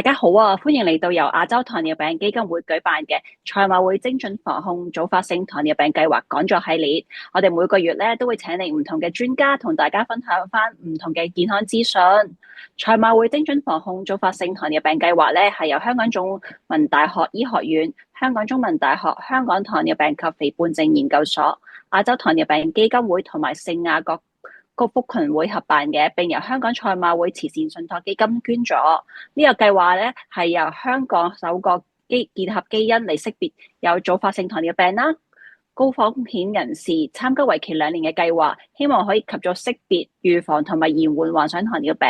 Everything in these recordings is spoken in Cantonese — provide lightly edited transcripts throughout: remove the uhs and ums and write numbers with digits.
家好啊！歡迎嚟到由亞洲糖尿病基金會舉辦嘅賽馬會精準防控早發性糖尿病計劃講座系列。我哋每個月咧都會請嚟唔同嘅專家同大家分享翻唔同嘅健康資訊。賽馬會精準防控早發性糖尿病計劃咧係由香港中文大學醫學院、香港中文大學、香港糖尿病及肥胖症研究所、亞洲糖尿病基金會同埋聖雅各福群會合辦嘅，並由香港賽馬會慈善信託基金捐助。呢個計劃咧係由香港首個結合基因嚟識別有早發性糖尿病啦、高風險人士參加為期2年嘅計劃，希望可以及早識別、預防同埋延緩患上糖尿病。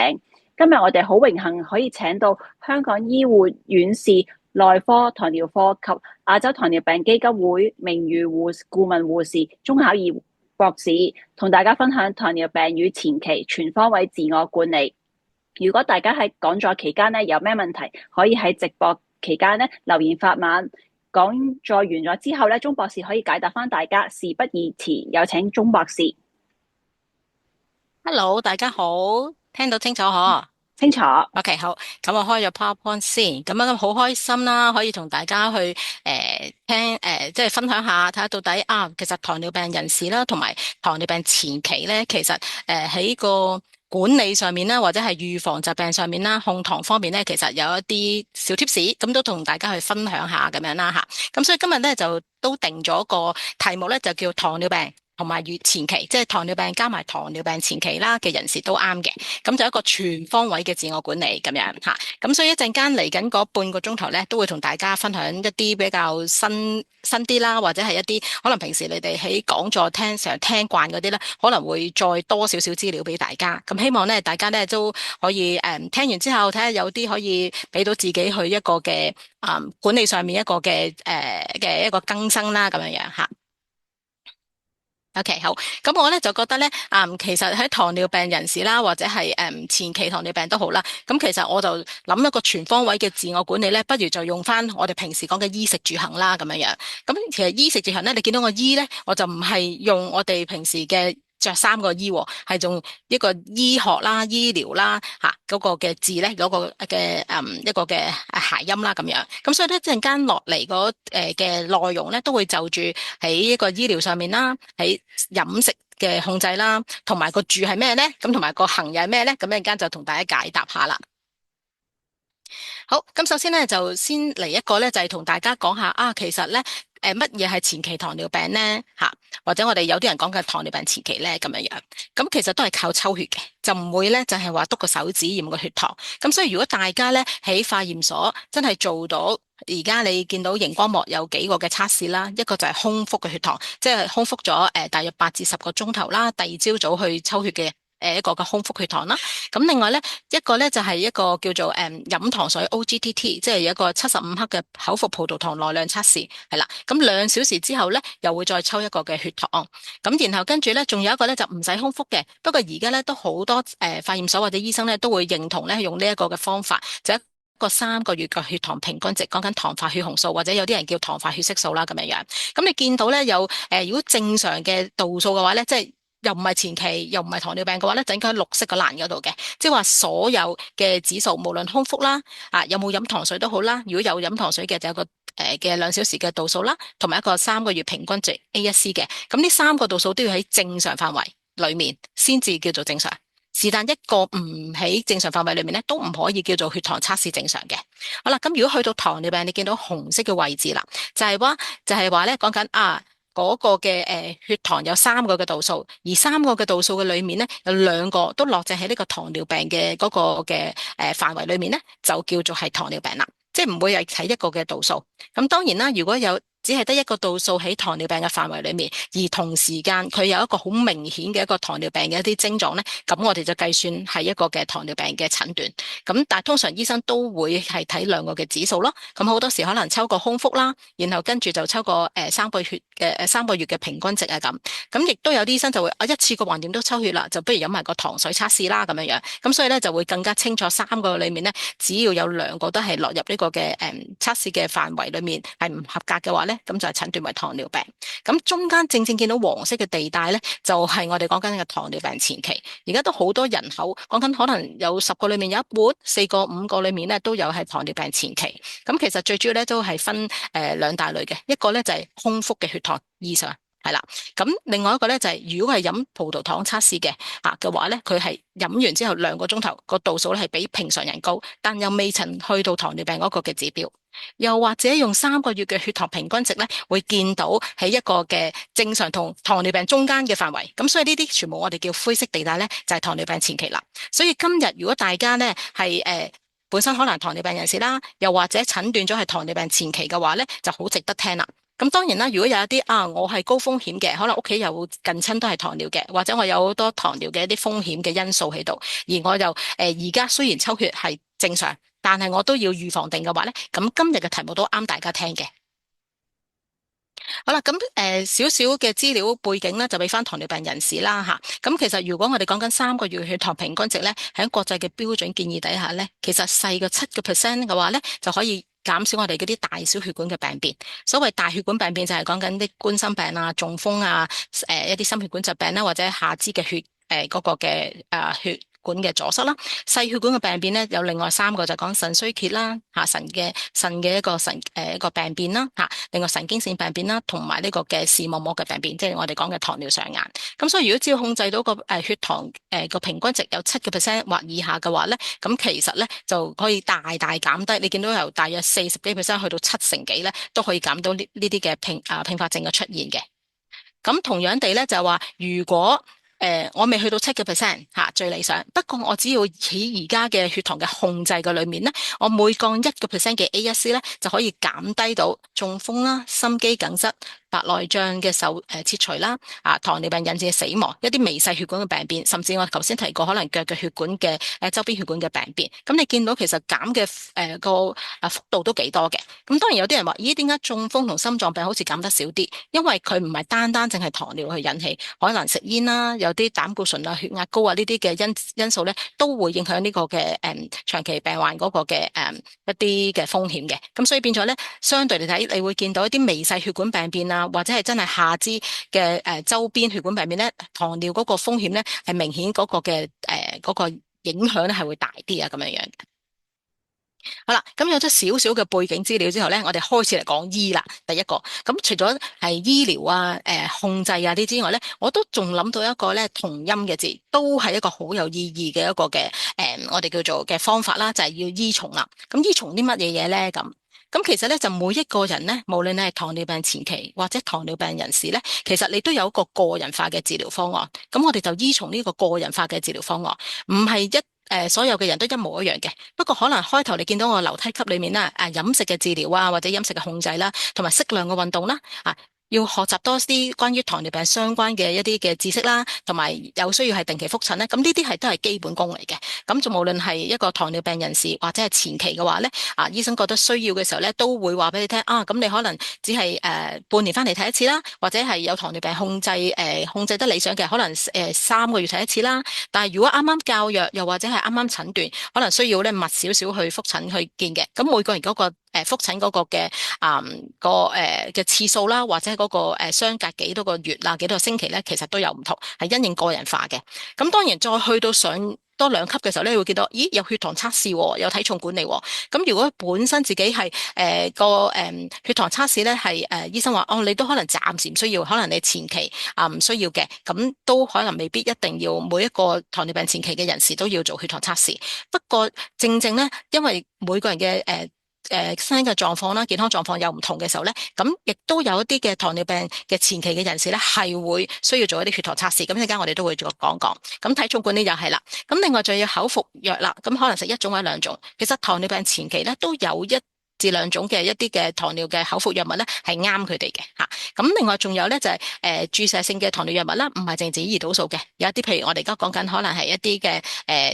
今日我哋好榮幸可以請到香港醫護院士內科、糖尿科及亞洲糖尿病基金會名譽顧問護士鐘巧儀博士同大家分享糖尿病與前期全方位自我管理。如果大家喺講座期間有咩問題，可以喺直播期間留言發問。講座完咗之後鐘博士可以解答翻大家。事不宜遲，有請鐘博士。Hello，大家好，聽到清楚嗬？清楚。OK，好，咁我開咗 PowerPoint 先，咁樣好開心啦，可以同大家去聽即係分享下，睇下到底其實糖尿病人士啦，同埋糖尿病前期咧，其實喺個管理上面啦，或者係預防疾病上面啦，控糖方面咧，其實有一啲小貼士，咁都同大家去分享下咁樣啦吓。咁所以今日咧就都定咗個題目咧，就叫糖尿病同埋越前期，即係糖尿病加埋糖尿病前期啦嘅人士都啱嘅，咁就一個全方位嘅自我管理咁樣吓。咁所以一陣間嚟緊嗰半個鐘頭咧，都會同大家分享一啲比較新啲啦，或者係一啲可能平時你哋喺講座成日聽慣嗰啲咧，可能會再多少少資料俾大家。咁希望咧大家咧都可以聽完之後睇下有啲可以俾到自己去一個嘅管理上面一個嘅一個更新啦咁樣樣吓。OK，好，咁我咧就覺得咧，其實喺糖尿病人士啦，或者係前期糖尿病都好啦，咁其實我就諗一個全方位嘅自我管理咧，不如就用翻我哋平時講嘅衣食住行啦，咁樣樣。咁其實衣食住行咧，你見到個衣咧，我就唔係用我哋平時嘅着衫個衣，係用一個醫學啦、醫療啦嗰個嘅字咧，嗰個嘅一個嘅諧音啦咁樣。咁所以咧，陣間落嚟嗰嘅內容咧，都會就住喺一個醫療上面啦，喺飲食嘅控制啦，同埋個住係咩咧？咁同埋個行又係咩咧？咁一陣間就同大家解答下啦。好，咁首先咧就先嚟一個咧，就係同大家講下其實咧乜嘢係前期糖尿病咧吓，或者我哋有啲人講嘅糖尿病前期咧咁樣樣，咁其實都係靠抽血嘅，就唔會咧就係話篤個手指驗個血糖。咁所以如果大家咧喺化驗所真係做到，而家你見到熒光幕有幾個嘅測試啦，一個就係空腹嘅血糖，即係空腹咗大約8至10個鐘頭啦，第二朝早去抽血嘅。一個嘅空腹血糖啦，咁另外咧一個咧就係一個叫做飲糖水 OGTT，即係有一個75克嘅口服葡萄糖耐量測試，係啦，咁2小時之後咧又會再抽一個嘅血糖，咁然後跟住咧仲有一個咧就唔使空腹嘅，不過而家咧都好多化驗所或者醫生咧都會認同咧用呢一個嘅方法，就一個3個月嘅血糖平均值，講緊糖化血紅素或者有啲人叫糖化血色素啦咁樣樣，咁你見到咧有如果正常嘅度數嘅話咧，即係又唔係前期，又唔係糖尿病嘅話咧，就應該喺綠色個欄嗰度嘅，即係話所有嘅指數，無論空腹啦，有冇飲糖水都好啦。如果有飲糖水嘅，就有個嘅2小時嘅度數啦，同埋一個3個月平均值 A1C 嘅。咁呢3個度數都要喺正常範圍裏面先至叫做正常。是但一個唔喺正常範圍裏面咧，都唔可以叫做血糖測試正常嘅。好啦，咁如果去到糖尿病，你見到紅色嘅位置啦，就係話咧講緊嗰個嘅血糖有3個嘅度數，而3個嘅度數嘅裏面咧有2個都落正喺呢個糖尿病嘅嗰個嘅範圍裏面咧，就叫做係糖尿病啦，即係唔會係睇一個嘅度數。咁當然啦，如果有只係得一個度數喺糖尿病嘅範圍裏面，而同時間佢有一個好明顯嘅一個糖尿病嘅一啲症狀咧，咁我哋就計算係一個嘅糖尿病嘅診斷。咁但係通常醫生都會係睇2個嘅指數咯。咁好多時可能抽個空腹啦，然後跟住就抽個3個月嘅平均值啊咁。咁亦都有啲醫生就會一次過橫掂都抽血啦，就不如飲埋個糖水測試啦咁樣樣。咁所以咧就會更加清楚3個裏面咧，只要有2個都係落入呢個嘅測試嘅範圍裏面係唔合格嘅話咧，咧，咁就係診斷為糖尿病。咁中間正正見到黃色嘅地帶咧，就係我哋講緊嘅糖尿病前期。而家都好多人口講緊，可能有10個裏面有一半、4個、5個裏面咧都有係糖尿病前期。咁其實最主要咧都係分兩大類嘅，一個咧就係空腹嘅血糖異常。係啦，咁另外一個咧就係如果係飲葡萄糖測試嘅話咧，佢係飲完之後2個鐘頭個度數咧係比平常人高，但又未曾去到糖尿病嗰個嘅指標。又或者用3個月嘅血糖平均值咧，會見到喺一個嘅正常同糖尿病中間嘅範圍。咁所以呢啲全部我哋叫灰色地帶咧，就係糖尿病前期啦。所以今日如果大家咧係本身可能糖尿病人士啦，又或者診斷咗係糖尿病前期嘅話咧，就好值得聽啦。咁當然啦，如果有一啲我係高風險嘅，可能屋企有近親都係糖尿嘅，或者我有好多糖尿嘅一啲風險嘅因素喺度，而我又而家雖然抽血係正常，但係我都要預防定嘅話咧，咁今日嘅題目都啱大家聽嘅。好啦，咁少少嘅資料背景咧，就俾翻糖尿病人士啦吓。咁其實如果我哋講緊3個月血糖平均值咧，喺國際嘅標準建議底下咧，其實細過7%嘅話咧，就可以減少我哋嗰啲大小血管嘅病變。所謂大血管病變就係講緊啲冠心病啊、中風啊、一啲心血管疾病啦，或者下肢嘅血嗰個嘅血管嘅阻塞啦。細血管嘅病變咧，有另外3個就講腎衰竭啦，腎嘅一個病變啦，另外神經線病變啦，同埋呢個嘅視網膜嘅病變，即係我哋講嘅糖尿上眼。咁所以如果只要控制到個血糖個平均值有7%或以下嘅話咧，咁其實咧就可以大大減低。你見到由大約40幾%去到70幾咧，都可以減到呢啲嘅併發症嘅出現嘅。咁同樣地咧就係話，如果我未去到7%最理想。不過我只要喺而家嘅血糖嘅控制嘅裏面咧，我每降1%嘅 A1C 咧，就可以減低到中風啦、心肌梗塞、白內障嘅切除啦、糖尿病引致嘅死亡、一啲微細血管嘅病變，甚至我頭先提過可能腳嘅血管嘅周邊血管嘅病變。咁你見到其實減嘅個幅度都幾多嘅。咁當然有啲人話，咦，點解中風同心臟病好似減得少啲？因為佢唔係單單淨係糖尿去引起，可能食煙啦，有啲膽固醇啊、血壓高啊呢啲嘅因素咧，都會影響呢個嘅長期病患嗰個嘅一啲嘅風險嘅。咁所以變咗咧，相對嚟睇，你會見到一啲微細血管病變啊，或者係真係下肢嘅周邊血管病變咧，糖尿嗰個風險咧係明顯嗰個嘅嗰個影響咧係會大啲啊咁樣樣。好啦，咁有咗少少嘅背景資料之後咧，我哋開始嚟講醫啦。第一個，咁除咗係醫療啊、控制啊啲之外咧，我都仲諗到一個咧同音嘅字，都係一個好有意義嘅一個嘅我哋叫做嘅方法啦，就係要依從啦。咁依從啲乜嘢嘢咧？咁其實咧就每一個人咧，無論你係糖尿病前期或者糖尿病人士咧，其實你都有一個個人化嘅治療方案。咁我哋就依從呢個個人化嘅治療方案，唔係所有嘅人都一模一樣嘅。不過可能開頭你見到我樓梯級裏面啦，飲食嘅治療啊，或者飲食嘅控制啦，同埋適量嘅運動啦，要學習多啲關於糖尿病相關嘅一啲嘅知識啦，同埋有需要係定期復診咧。咁呢啲都係基本功嚟嘅。咁就無論係一個糖尿病人士或者係前期嘅話咧，醫生覺得需要嘅時候咧，都會話俾你聽咁你可能只係半年翻嚟睇一次啦，或者係有糖尿病控制得理想嘅，可能3個月睇一次啦。但係如果啱啱較弱，又或者係啱啱診斷，可能需要咧密少少去復診去見嘅。咁每個人嗰個復診嗰個嘅嘅次數啦，或者嗰個相隔幾多個月啦、幾多個星期咧，其實都有唔同，係因應個人化嘅。咁當然再去到上多2級嘅時候咧，你會見到咦有血糖測試，有體重管理。咁如果本身自己係血糖測試咧係醫生話你都可能暫時唔需要，可能你前期唔需要嘅，咁都可能未必一定要每一個糖尿病前期嘅人士都要做血糖測試。不過正正咧，因為每個人嘅身體嘅狀況啦、健康狀況有唔同嘅時候咧，咁亦都有一啲嘅糖尿病嘅前期嘅人士咧，係會需要做一啲血糖測試。咁陣間我哋都會再講講。咁體重管理又係啦。咁另外仲要口服藥啦，咁可能食1種或者2種。其實糖尿病前期咧都有1至2種嘅一啲嘅糖尿嘅口服藥物咧係啱佢哋嘅吓。咁另外仲有咧就係注射性嘅糖尿藥物啦，唔係淨止胰島素嘅，有一啲譬如我哋而家講緊可能係一啲嘅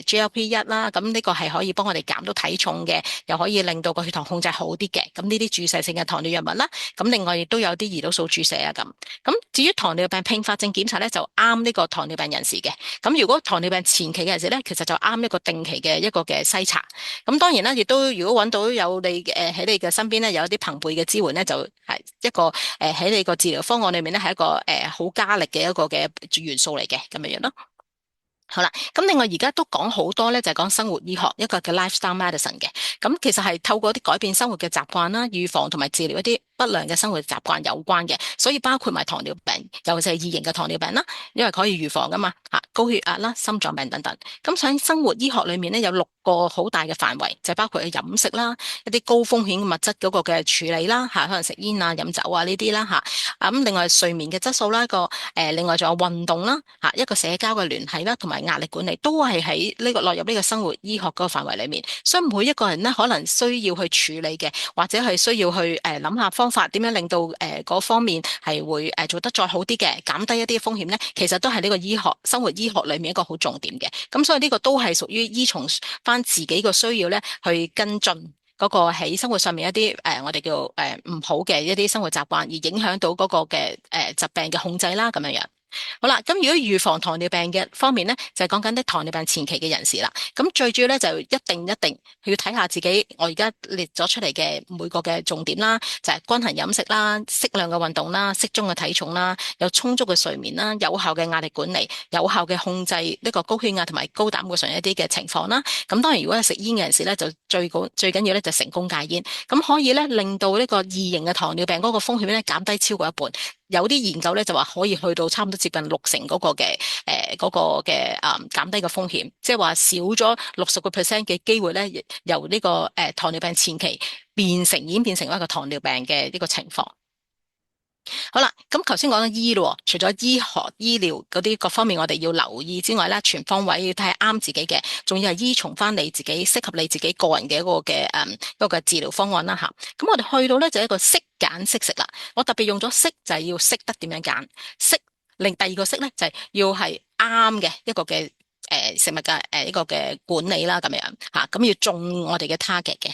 GLP-1啦，咁呢個係可以幫我哋減到體重嘅，又可以令到個血糖控制好啲嘅。咁呢啲注射性嘅糖尿藥物啦，咁另外亦都有啲胰島素注射啊咁。咁至於糖尿病併發症檢查咧，就啱呢個糖尿病人士嘅。咁如果糖尿病前期嘅人士咧，其實就啱一個定期嘅一個嘅篩查。咁當然啦，亦都如果揾到有你喺喺你嘅身邊咧有一啲朋輩嘅支援咧，就係一個喺你個治療方案裏面咧係一個好加力嘅一個嘅元素嚟嘅咁樣樣咯。好啦，咁另外而家都講好多咧，就係講生活醫學，一個叫 lifestyle medicine 嘅。咁其實係透過啲改變生活嘅習慣啦，預防同埋治療一啲不良嘅生活習慣有關嘅。所以包括埋糖尿病，尤其是二型嘅糖尿病啦，因為可以預防噶嘛，高血壓啦、心臟病等等。咁喺生活醫學裏面咧，有6個好大嘅範圍，就包括飲食啦、一啲高風險物質嗰個嘅處理啦，可能食煙啊、飲酒啊呢啲啦，咁另外睡眠嘅質素啦，另外仲有運動啦，一個社交嘅聯繫啦，同埋壓力管理都係喺呢個落入呢個生活醫學嗰個範圍裏面。所以每一個人呢，可能需要去處理嘅，或者係需要去諗下方法，點樣令到嗰方面係會做得再好啲嘅，減低一啲風險呢，其實都係呢個生活醫學裏面一個好重點嘅。咁所以呢個都係屬於依從翻自己個需要咧去跟進嗰個喺生活上面一啲我哋叫唔好嘅一啲生活習慣，而影響到嗰個嘅疾病嘅控制啦，咁樣樣。好啦，咁如果預防糖尿病嘅方面咧，就係講緊啲糖尿病前期嘅人士啦。咁最主要咧就一定要睇下自己，我而家列咗出嚟嘅每個嘅重點啦，就係均衡飲食啦、適量嘅運動啦、適中嘅體重啦、有充足嘅睡眠啦、有效嘅壓力管理、有效嘅控制呢個高血壓同埋高膽固醇一啲嘅情況啦。咁當然如果係食煙嘅人士咧，就最緊要咧就成功戒煙，咁可以咧令到呢個二型嘅糖尿病嗰個風險咧減低超過一半。有啲研究咧就話可以去到差唔多接近60%嗰個嘅減低嘅風險，即係話少咗60%嘅機會咧，由呢個糖尿病前期演變成一個糖尿病嘅呢個情況。好啦，咁頭先講咗醫咯，除咗醫學醫療嗰啲各方面我哋要留意之外咧，全方位要睇下啱自己嘅，仲要係依從翻你自己適合你自己個人嘅一個治療方案啦吓。咁我哋去到咧就係一個識揀識食啦，我特別用咗識就係要識得點樣揀，另第二個識咧就係要係啱嘅一個嘅食物嘅一個嘅管理啦咁樣吓，咁要中我哋嘅 target 嘅。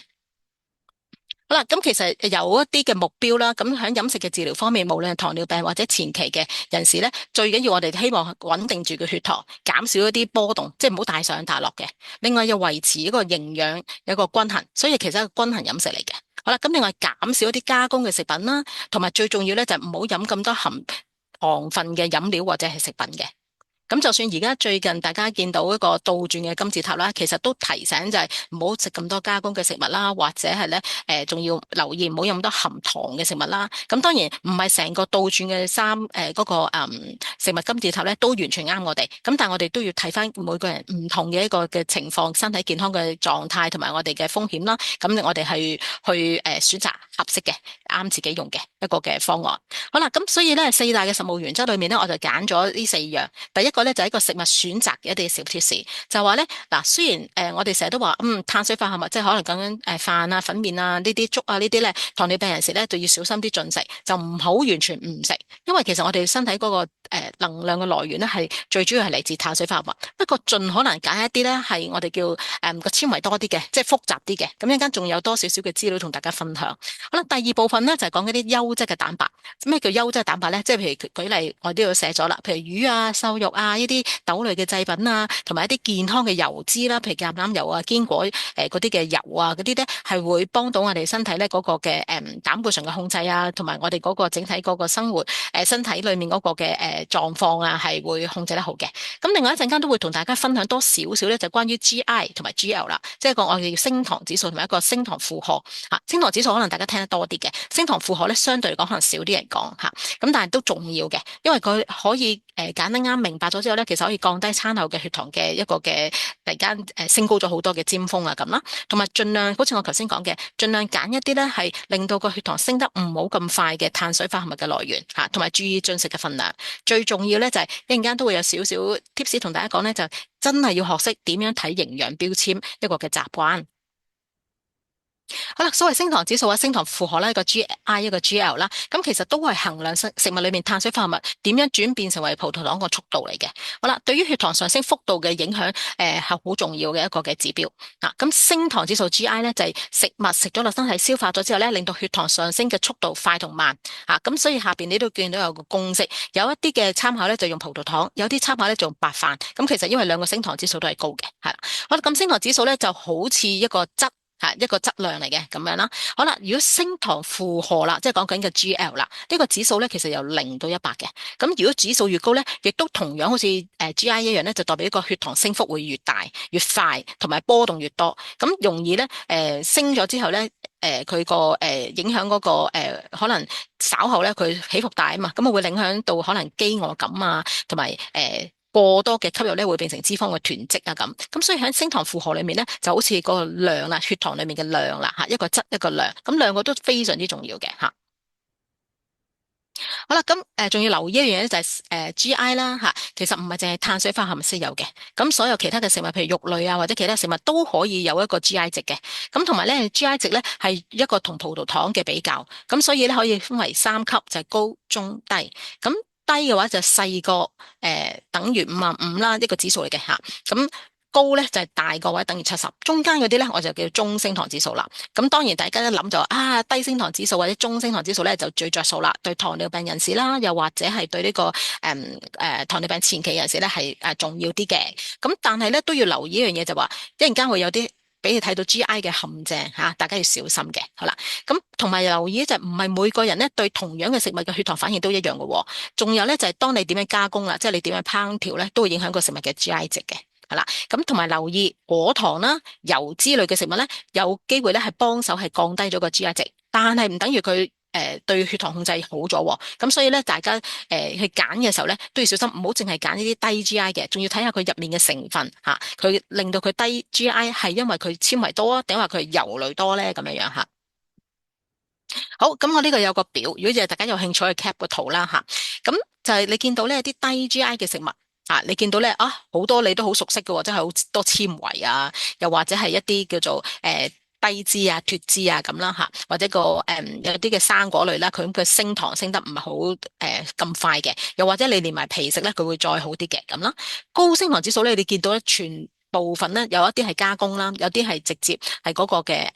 好啦，咁其實有一啲嘅目標啦，咁喺飲食嘅治療方面，無論係糖尿病或者前期嘅人士咧，最緊要我哋希望穩定住個血糖，減少一啲波動，即係唔好大上大落嘅。另外要維持一個營養有一個均衡，所以其實係一個均衡飲食嚟嘅。好啦，咁另外減少一啲加工嘅食品啦，同埋最重要咧就唔好飲咁多含糖分嘅飲料或者係食品嘅。咁就算而家最近大家見到一個倒轉嘅金字塔啦，其實都提醒就係唔好食咁多加工嘅食物啦，或者係咧仲要留意唔好飲咁多含糖嘅食物啦。咁當然唔係成個倒轉嘅嗰個食物金字塔咧都完全啱我哋。咁但係我哋都要睇翻每個人唔同嘅一個嘅情況、身體健康嘅狀態同埋我哋嘅風險啦。咁我哋係去選擇合適嘅啱自己用嘅一個嘅方案。好啦，咁所以咧4大嘅實務原則裏面咧，我就揀咗呢4樣。第一個咧就係一個食物選擇嘅一啲小貼士，就話咧嗱，雖然我哋成日都話碳水化合物即係可能講緊飯啊、粉麵啊呢啲粥啊呢啲咧，糖尿病人士咧就要小心啲進食，就唔好完全唔食，因為其實我哋身體嗰個能量嘅來源咧係最主要係嚟自碳水化合物，不過盡可能揀一啲咧係我哋叫個纖維多啲嘅，即係複雜啲嘅。咁一陣間仲有多少少嘅資料同大家分享。好啦，第二部分咧就係講嗰啲優質嘅蛋白。咩叫優質蛋白咧？即係譬如舉例，我都有寫咗啦，譬如魚啊、瘦肉啊呢啲豆類嘅製品啊，同埋一啲健康嘅油脂啦，譬如橄欖油啊、堅果嗰啲嘅油啊，嗰啲咧係會幫到我哋身體咧嗰個嘅膽固醇嘅控制啊，同埋我哋嗰個整體嗰個生活身體裏面嗰個嘅狀況啊，係會控制得好嘅。咁另外一陣間都會同大家分享多少少咧，就關於 GI 同埋 GL 啦，即係個我哋叫升糖指數同埋一個升糖負荷嚇。升糖指數可能大家聽得多啲嘅，升糖負荷咧相對嚟講可能少啲人講嚇，咁但係都重要嘅，因為佢可以揀得啱明白咗之後咧，其實可以降低餐後嘅血糖嘅一個嘅突然間升高咗好多嘅尖峰啊咁啦，同埋盡量好似我頭先講嘅，盡量揀一啲咧係令到個血糖升得唔好咁快嘅碳水化合物嘅來源嚇，同埋注意進食嘅分量。最重要咧就係一陣間都會有少少 tips 同大家講咧，就真係要學識點樣睇營養標籤一個嘅習慣。好啦，所謂升糖指數啊、升糖負荷啦，一個 GI 一個 GL 啦，咁其實都係衡量食物裏面碳水化合物點樣轉變成為葡萄糖個速度嚟嘅。好啦，對於血糖上升幅度嘅影響，係好重要嘅一個嘅指標。咁升糖指數 GI 咧就係食物食咗落身體消化咗之後咧，令到血糖上升嘅速度快同慢。咁所以下邊你都見到有個公式，有一啲嘅參考咧就用葡萄糖，有啲參考咧就用白飯。咁其實因為兩個升糖指數都係高嘅，係啦。好啦，咁升糖指數咧就好似一個質。一個質量嚟嘅咁樣啦。好啦，如果升糖負荷啦，即係講緊嘅 GL 啦，呢個指數咧其實由0到100嘅。咁如果指數越高咧，亦都同樣好似GI 一樣咧，就代表一個血糖升幅會越大、越快，同埋波動越多。咁容易咧升咗之後咧，佢個影響嗰個可能稍後咧佢起伏大啊嘛，咁啊會影響到可能飢餓感啊，同埋過多嘅吸入咧會變成脂肪嘅囤積啊咁所以喺升糖負荷裏面咧就好似個量啦，血糖裏面嘅量啦一個質一個量，咁兩個都非常之重要嘅吓。好啦，咁仲要留意一樣嘢咧就係GI 啦吓，其實唔係淨係碳水化合物先有嘅，咁所有其他嘅食物，譬如肉類啊或者其他食物都可以有一個 GI 值嘅，咁同埋咧 GI 值咧係一個同葡萄糖嘅比較，咁所以咧可以分為3級，就係高、中、低，咁低嘅話就細過等於55啦，一個指數嚟嘅吓，咁。高咧就係大個或者等於70，中間嗰啲咧我就叫中升糖指數啦。咁當然大家一諗就低升糖指數或者中升糖指數咧就最着數啦，對糖尿病人士啦，又或者係對呢個糖尿病前期人士咧係重要啲嘅。咁但係咧都要留意一樣嘢就話，一陣間會有啲俾你睇到 GI 嘅陷阱吓，大家要小心嘅。好啦，咁同埋留意就唔係每個人咧對同樣嘅食物嘅血糖反應都一樣嘅。仲有咧就係當你點樣加工啦，即係你點樣烹調咧，都會影響個食物嘅 GI 值嘅。係啦，咁同埋留意果糖啦、油脂類嘅食物咧，有機會咧係幫手係降低咗個 GI 值，但係唔等於佢對血糖控制好咗。咁所以咧，大家去揀嘅時候咧都要小心，唔好淨係揀呢啲低 GI 嘅，仲要睇下佢入面嘅成分吓，佢令到佢低 GI 係因為佢纖維多啊，定話佢油類多咧咁樣樣吓。好，咁我呢個有個表，如果大家有興趣去 cap 個圖啦吓，咁就係你見到呢啲低 GI 嘅食物。你見到咧好多你都好熟悉嘅，即係好多纖維啊，又或者係一啲叫做低脂啊、脫脂啊咁啦吓，或者有啲嘅生果類啦，佢嘅升糖升得唔係好咁快嘅，又或者你連埋皮食咧，佢會再好啲嘅咁啦。高升糖指數咧，你見到咧全部分咧有一啲係加工啦，有啲係直接係嗰個嘅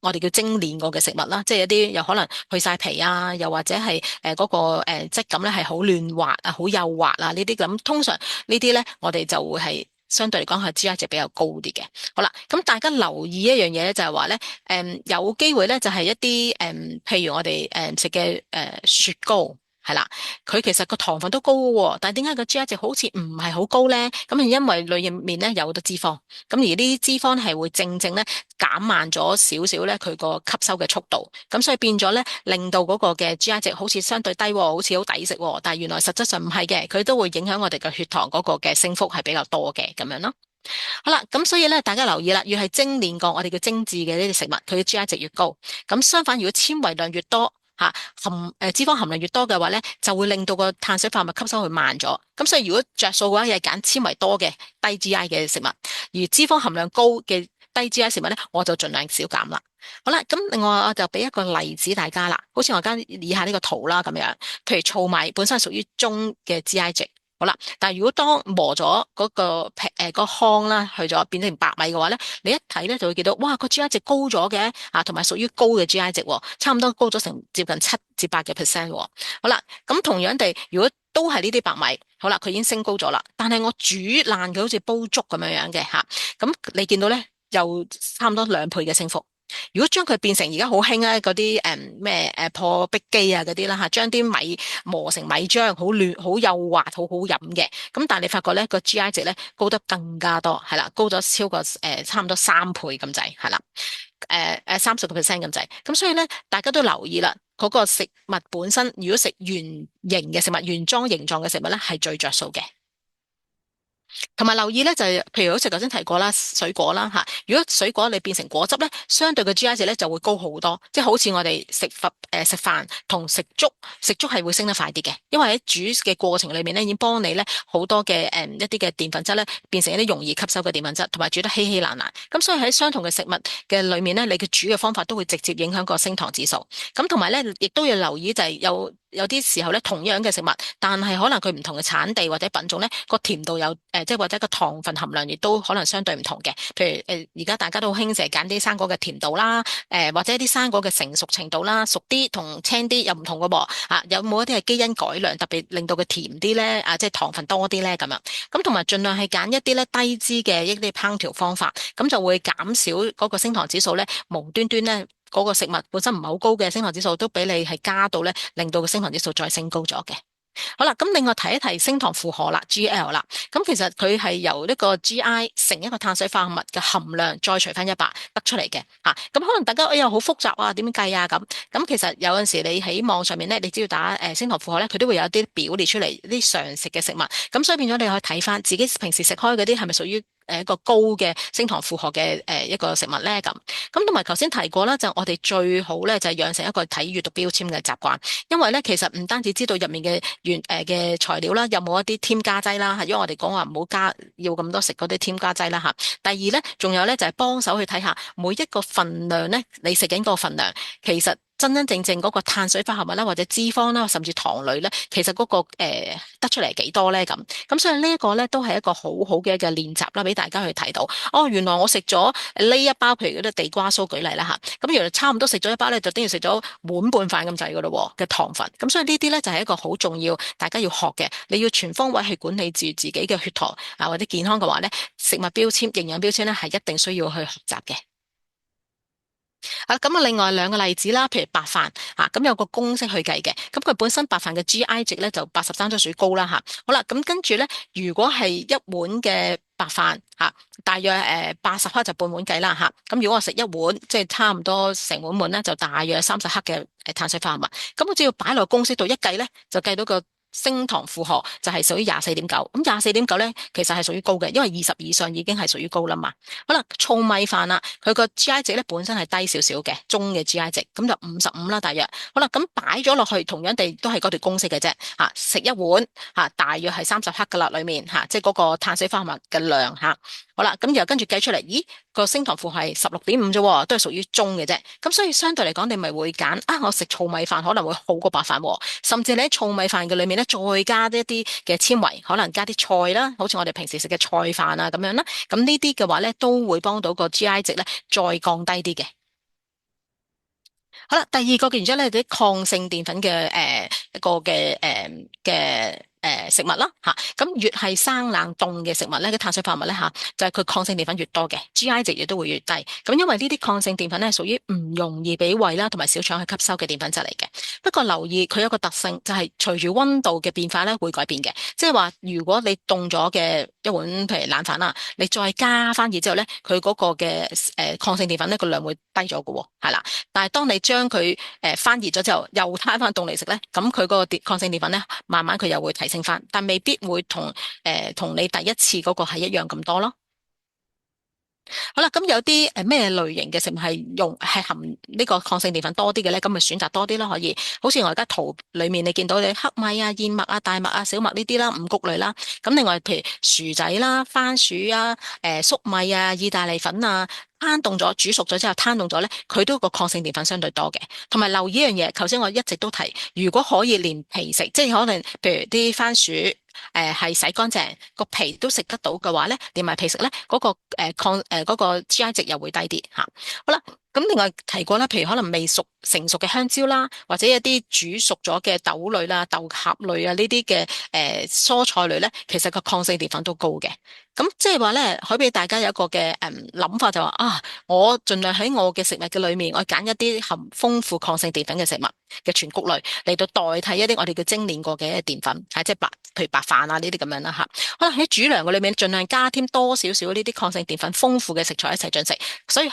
我哋叫精煉過嘅食物啦，即係一啲有可能去晒皮啊，又或者係嗰個質感咧係好嫩滑啊，好幼滑啊呢啲咁，通常呢啲咧我哋就會係相對嚟講係 GI 值比較高啲嘅。好啦，咁大家留意一樣嘢咧，就係話咧有機會咧就係一啲譬如我哋食嘅雪糕。係啦，佢其實個糖分都高嘅，但係點解個 GI 值好似唔係好高咧？咁係因為裏面咧有好多脂肪，咁而呢啲脂肪係會正正咧減慢咗少少咧佢個吸收嘅速度，咁所以變咗咧令到嗰個嘅 GI 值好似相對低，好似好抵食，但係原來實質上唔係嘅，佢都會影響我哋嘅血糖嗰個嘅升幅係比較多嘅咁樣咯。好啦，咁所以咧大家留意啦，越係精煉過我哋叫精緻嘅呢啲食物，佢嘅 GI 值越高。咁相反，如果纖維量越多，脂肪含量越多嘅話咧，就會令到個碳水化合物吸收會慢咗。咁所以如果着數嘅話，係揀纖維多嘅低 GI 嘅食物，而脂肪含量高嘅低 GI 食物咧，我就盡量少減啦。好啦，咁另外我就俾一個例子大家啦，好似我而家以下呢個圖啦咁樣，譬如糙米本身係屬於中嘅 GI 值。好啦，但係如果當磨咗嗰個皮個糠啦，去咗變成白米嘅話咧，你一睇咧就會見到，哇個 GI 值高咗嘅，同埋屬於高嘅 GI 值，差唔多高咗成接近7至8嘅 percent。好啦，咁同樣地，如果都係呢啲白米，好啦，佢已經升高咗啦，但係我煮爛佢好似煲粥咁樣樣嘅吓，咁你見到咧又差唔多2倍嘅升幅。如果將佢變成而家好興咧嗰啲咩破壁機啊嗰啲啦吓，將啲米磨成米漿，好嫩、好幼滑、好好飲嘅。咁但係你發覺咧個 GI 值咧高得更加多，係啦，高咗超過差唔多3倍咁滯，係啦，30% 咁滯。咁所以咧大家都留意啦，嗰個食物本身如果食圓形嘅食物、原裝形狀嘅食物咧係最着數嘅。同埋留意咧，就係譬如好似頭先提過啦，水果啦吓，如果水果你變成果汁咧，相對嘅 GI 值咧就會高好多，即係好似我哋食飯同食粥，食粥係會升得快啲嘅，因為喺煮嘅過程裏面咧，已經幫你咧好多嘅一啲嘅澱粉質咧變成一啲容易吸收嘅澱粉質，同埋煮得稀稀爛爛，咁所以喺相同嘅食物嘅裏面咧，你嘅煮嘅方法都會直接影響個升糖指數。咁同埋咧，亦都要留意就係有啲時候咧，同樣嘅食物，但係可能佢唔同嘅產地或者品種咧，個甜度有即係或者個糖分含量亦都可能相對唔同嘅。譬如而家大家都好興成日揀啲生果嘅甜度啦，或者啲生果嘅成熟程度啦，熟啲同青啲又唔同嘅喎。有冇一啲係基因改良，特別令到佢甜啲咧？即係糖分多啲咧咁樣。咁同埋盡量係揀一啲咧低脂嘅一啲烹調方法，咁就會減少嗰個升糖指數咧，無端端咧嗰個食物本身唔係好高嘅升糖指數，都俾你係加到咧，令到個升糖指數再升高咗嘅。好啦，咁另外提一提升糖負荷啦 （GL） 啦，咁其實佢係由呢個 GI 乘一個碳水化合物嘅含量再除翻100得出嚟嘅嚇。咁可能大家哎呀好複雜啊，點樣計啊咁？咁其實有陣時你喺網上面咧，你只要打升糖負荷咧，佢都會有一啲表列出嚟啲常食嘅食物，咁所以變咗你可以睇翻自己平時食開嗰啲係咪屬於一個高嘅升糖負荷嘅一個食物咧咁。咁同埋頭先提過啦，就我哋最好咧就係養成一個睇閱讀標籤嘅習慣，因為咧其實唔單止知道入面嘅嘅材料啦，有冇一啲添加劑啦，因為我哋講話唔好要咁多食嗰啲添加劑啦嚇。第二咧，仲有咧就係幫手去睇下每一個份量咧，你食緊個份量，其實真真正正嗰個碳水化合物啦，或者脂肪啦，甚至糖類咧，其實嗰個得出嚟幾多咧咁。咁所以呢一個咧都係一個好好嘅練習啦，俾大家去睇到。哦，原來我食咗呢一包，譬如嗰啲地瓜酥舉例啦嚇，咁原來差唔多食咗一包咧，就等於食咗碗半飯咁滯噶咯嘅糖分。咁所以呢啲咧就係一個好重要，大家要學嘅。你要全方位去管理住自己嘅血糖或者健康嘅話咧，食物標籤、營養標籤咧係一定需要去學習嘅。咁另外2個例子啦，譬如白飯咁有個公式去計嘅，咁佢本身白飯嘅 GI 值咧就83就屬於高啦吓。好啦，咁跟住咧，如果係一碗嘅白飯大約80克就半碗計啦吓。咁如果我食一碗，即係差唔多成碗咧，就大約30克嘅碳水化合物。咁我只要擺落公式度一計咧，就計到個升糖負荷就係屬於24.9，咁24.9咧其實係屬於高嘅，因為20以上已經係屬於高啦嘛。好啦，糙米飯啦，佢個 GI 值咧本身係低少少嘅，中嘅 GI 值，咁就55啦大約。好啦，咁擺咗落去，同樣地都係嗰條公式嘅啫，食一碗大約係30克噶啦，裏面即係嗰個碳水化合物嘅量吓。好啦，咁又跟住計出嚟，咦個升糖負荷係16.5啫，都係屬於中嘅啫。咁所以相對嚟講，你咪會揀我食糙米飯可能會好過白飯，甚至你喺糙米飯嘅裏面咧，再加一啲嘅纖維，可能加啲菜啦，好似我哋平時食嘅菜飯啊咁樣啦。咁呢啲嘅話咧，都會幫到個 GI 值咧再降低啲嘅。好啦，第二個嘅原因咧，啲抗性澱粉嘅一個嘅食物啦咁越係生冷凍嘅食物咧，啲碳水化合物咧就係佢抗性澱粉越多嘅 GI 值亦都會越低。咁因為呢啲抗性澱粉咧，屬於唔容易俾胃啦同埋小腸去吸收嘅澱粉質嚟嘅。不過留意佢有個特性，就係隨住溫度嘅變化咧會改變嘅。即係話如果你凍咗嘅一碗譬如冷飯啦，你再加翻熱之後咧，佢嗰個嘅抗性澱粉咧個量會低咗嘅，係啦。但係當你將佢翻熱咗之後，又攤翻凍嚟食咧，咁佢嗰個抗性澱粉咧，慢慢佢又會提升翻，但未必會同你第一次嗰個係一樣咁多咯。好啦，咁有啲咩類型嘅食物係含呢個抗性澱粉多啲嘅咧？咁咪選擇多啲咯，可以。好似我而家圖裏面你見到你黑米啊、燕麥啊、大麥啊、小麥呢啲啦，五穀類啦。咁另外譬如薯仔啦、番薯啊、粟米啊、意大利粉啊，攤凍咗、煮熟咗之後攤凍咗咧，佢都個抗性澱粉相對多嘅。同埋留意一樣嘢，頭先我一直都提，如果可以連皮食，即係可能譬如啲番薯。係洗乾淨個皮都食得到嘅話咧，連埋皮食咧，嗰個嗰個 GI 值又會低啲吓。好啦，咁另外提過啦，譬如可能未成熟嘅香蕉啦，或者一啲煮熟咗嘅豆類啦、豆殼類啊呢啲嘅蔬菜類咧，其實個抗性澱粉都高嘅。咁即係話咧，可以俾大家有一個嘅諗法就話我盡量喺我嘅食物嘅裏面，我揀一啲含豐富抗性澱粉嘅食物嘅全穀類嚟到代替一啲我哋叫精煉過嘅澱粉，即係譬如白飯啊呢啲咁樣啦吓。可能喺主糧嘅裏面盡量加添多少少呢啲抗性澱粉豐富嘅食材一齊進食。所以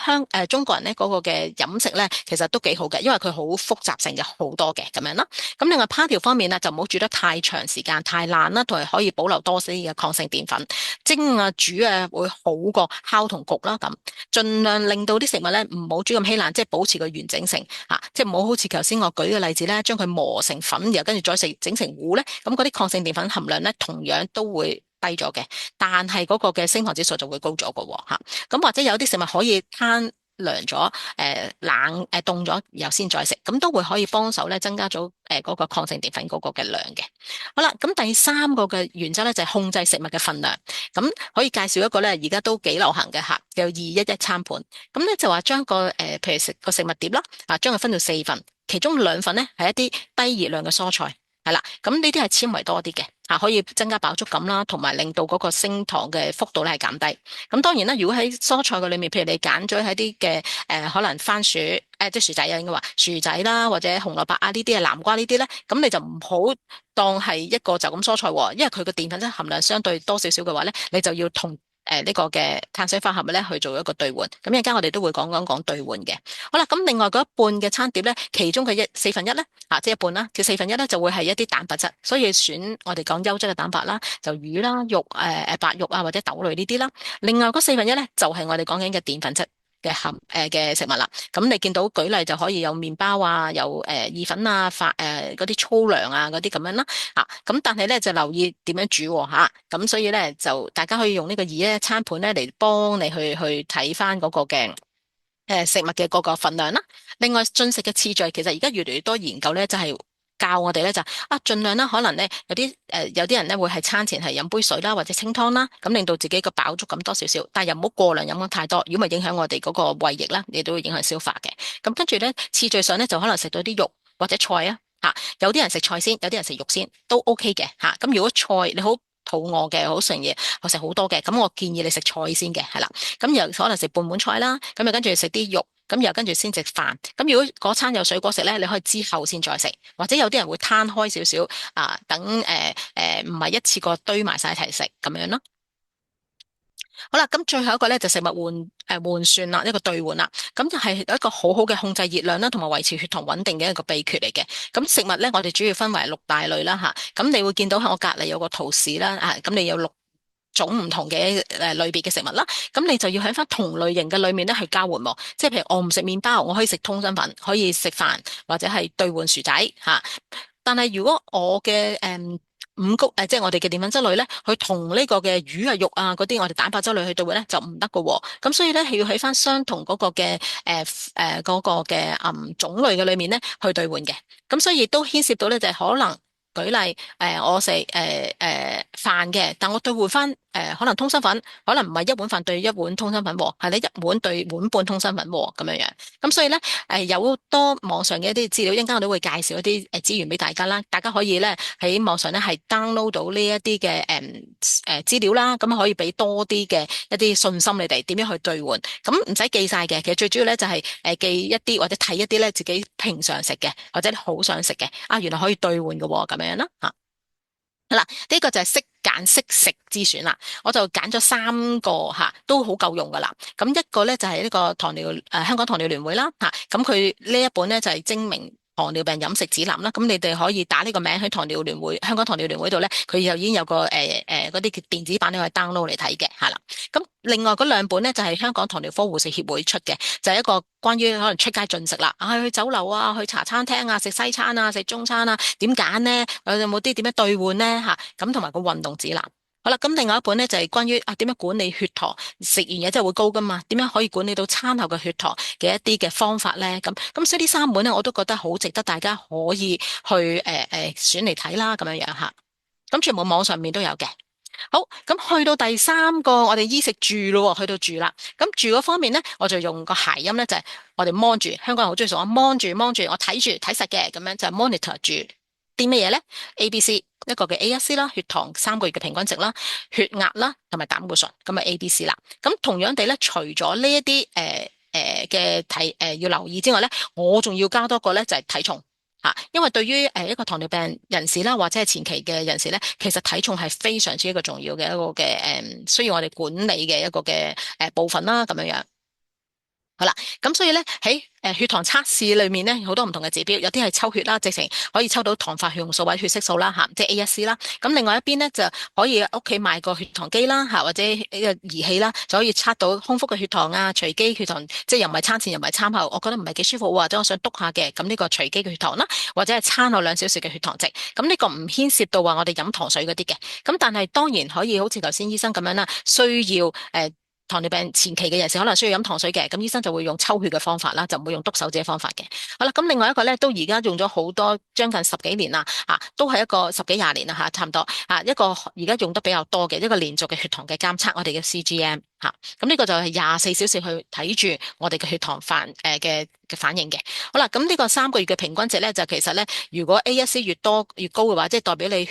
中國人咧嗰個嘅飲食咧，其實都幾好嘅，因為佢好複雜性嘅好多嘅咁樣啦。咁另外烹調方面呢，就唔好煮得太長時間太爛啦，同埋可以保留多啲嘅抗性澱粉。蒸啊煮啊會好過烤同焗啦，咁盡量令到啲食物咧唔好煮咁稀爛，即係保持個完整性即係唔好好似頭先我舉嘅例子咧，將佢磨成粉，然後跟住再整成糊咧，咁嗰啲抗性澱粉含量咧同樣都會低咗嘅，但係嗰個嘅升糖指數就會高咗嘅吓。咁或者有啲食物可以攤涼咗，冷凍咗，然後先再食，咁都會可以幫手咧增加咗嗰個抗性澱粉嗰個嘅量嘅。好啦，咁第三個嘅原則咧就係控制食物嘅份量，咁可以介紹一個咧而家都幾流行嘅嚇，叫2-1-1餐盤。咁咧就話將譬如食個食物碟啦，將佢分到4份，其中2份咧係一啲低熱量嘅蔬菜。係啦，咁呢啲係纖維多啲嘅，可以增加飽足感啦，同埋令到嗰個升糖嘅幅度咧係減低。咁當然啦，如果喺蔬菜嘅裏面，譬如你揀咗喺啲嘅可能番薯即係薯仔啊，應該話薯仔啦，或者紅蘿蔔啊呢啲啊，南瓜呢啲咧，咁你就唔好當係一個就咁蔬菜喎，因為佢個澱粉質含量相對多少少嘅話咧，你就要同呢個嘅碳水化合物咧去做一個兌換，咁一陣間我哋都會講兌換嘅。好啦，咁另外嗰一半嘅餐碟咧，其中嘅4分1咧，即係一半啦，嘅4分1咧就會係一啲蛋白質，所以選我哋講優質嘅蛋白啦，就魚啦、肉白肉啊或者豆類呢啲啦。另外嗰4分1咧就係我哋講緊嘅澱粉質嘅食物啦。咁你見到舉例就可以有麵包啊，有意粉啊、嗰啲粗糧啊嗰啲咁樣啦。咁但係咧就留意點樣煮吓，咁所以咧就大家可以用呢個2-1-1餐盤咧嚟幫你去睇翻嗰個嘅食物嘅嗰個份量啦。另外進食嘅次序，其實而家越嚟越多研究咧就係教我哋咧就盡量啦，可能咧有啲人咧會係餐前係飲杯水啦或者清湯啦，咁令到自己個飽足感多少少，但係又唔好過量飲得太多，如果咪影響我哋嗰個胃液啦，亦都會影響消化嘅。咁跟住咧次序上咧就可能食到啲肉或者菜啊。有啲人食菜先，有啲人食肉先，都 OK 嘅吓。咁如果菜你好肚餓嘅，好成嘢，我食好多嘅，咁我建議你食菜先嘅，係啦。咁又可能食半碗菜啦，咁又跟住食啲肉，咁又跟住先食飯。咁如果嗰餐有水果食咧，你可以之後先再食，或者有啲人會攤開少少等唔係一次過堆埋晒一齊食咁樣咯。好啦，咁最後一個咧就食物換算啦，一個兌換啦，咁就係一個好好嘅控制熱量啦，同埋維持血糖穩定嘅一個秘訣嚟嘅。咁食物咧，我哋主要分為6大類啦吓，咁你會見到喺我隔籬有個圖示啦，咁你有6種唔同嘅類別嘅食物啦，咁你就要喺翻同類型嘅裏面咧去交換喎，即係譬如我唔食麵包，我可以食通心粉，可以食飯或者係兌換薯仔吓。但係如果我嘅五穀即係我哋嘅澱粉質類咧，佢同呢個嘅魚啊、肉啊嗰啲我哋蛋白質類去兌換咧就唔得喎。咁所以咧係要喺翻相同嗰個嘅嗰個嘅種類嘅裏面咧去兌換嘅。咁所以亦都牽涉到咧就係可能舉例我食飯嘅，但我兌換翻可能通心粉，可能唔係1碗飯兌1碗通心粉喎，係你1碗兌碗半通心粉喎咁樣樣。咁所以咧有好多網上嘅一啲資料，一陣間我都會介紹一啲資源俾大家啦，大家可以咧喺網上咧係 download 到呢一啲嘅資料啦，咁可以俾多啲嘅一啲信心你哋點樣去兌換。咁唔使記晒嘅，其實最主要咧就係記一啲或者睇一啲咧自己平常食嘅或者好想食嘅原來可以兌換嘅喎咁樣啦吓。好啦，呢個就係識揀識食之選啦，我就揀咗3個都好夠用噶啦。咁一個咧就係呢個香港糖尿聯會啦咁佢呢一本咧就係精明糖尿病飲食指南啦，咁你哋可以打呢個名喺香港糖尿聯會度咧，佢又已經有個嗰啲叫電子版你可以 download 嚟睇嘅係啦。咁另外嗰2本咧就係香港糖尿科護士協會出嘅，就係一個關於可能出街進食啦，去酒樓啊，去茶餐廳啊，食西餐啊，食中餐啊，點揀呢？有冇啲點樣兌換呢？咁同埋個運動指南。好啦，咁另外一本咧就係關於點樣管理血糖，食完嘢真係會高噶嘛？點樣可以管理到餐後嘅血糖嘅一啲嘅方法咧？咁所以呢3本咧我都覺得好值得大家可以去選嚟睇啦，咁樣樣吓。咁全部網上面都有嘅。好，咁去到第3個，我哋衣食住咯，去到住啦。咁住嗰方面咧，我就用個諧音咧，就係我哋 mon 住，香港人好中意講 mon 住，我睇住睇實嘅，咁樣就係 monitor 住啲乜嘢咧 ？ABC 一個嘅 A1C 啦，血糖3個月嘅平均值啦，血壓啦，同埋膽固醇，咁啊 ABC 啦。咁同樣地咧，除咗呢一啲嘅要留意之外咧，我仲要加多個咧就係體重。因為對於一個糖尿病人士啦，或者係前期嘅人士咧，其實體重係非常之一個重要嘅一個嘅需要我哋管理嘅一個嘅部分啦，咁樣樣。好啦，咁所以咧喺血糖測試裏面咧，好多唔同嘅指標，有啲係抽血啦，直情可以抽到糖化血紅素或者血色素啦，即係 A1C 啦。咁另外一邊咧就可以屋企買個血糖機啦，或者呢個儀器啦，就可以測到空腹嘅血糖啊，隨機血糖，即係又唔係餐前又唔係餐後，我覺得唔係幾舒服，或者我想督下嘅，咁呢個隨機嘅血糖啦，或者係餐後2小時嘅血糖值。咁呢個唔牽涉到話我哋飲糖水嗰啲嘅，咁但係當然可以好似頭先醫生咁樣啦，需要糖尿病前期嘅人士可能需要飲糖水嘅，咁醫生就會用抽血嘅方法啦，就唔會用篤手指嘅方法嘅。好啦，咁另外一個咧，都而家用咗好多，將近十幾年啦，都係一個十幾廿年啦，差唔多一個而家用得比較多嘅一個連續嘅血糖嘅監測，我哋嘅 CGM 咁呢個就係24小時去睇住我哋嘅血糖嘅反應嘅。好啦，咁呢個3個月嘅平均值咧，就其實咧，如果 A1C 越多越高嘅話，即係代表你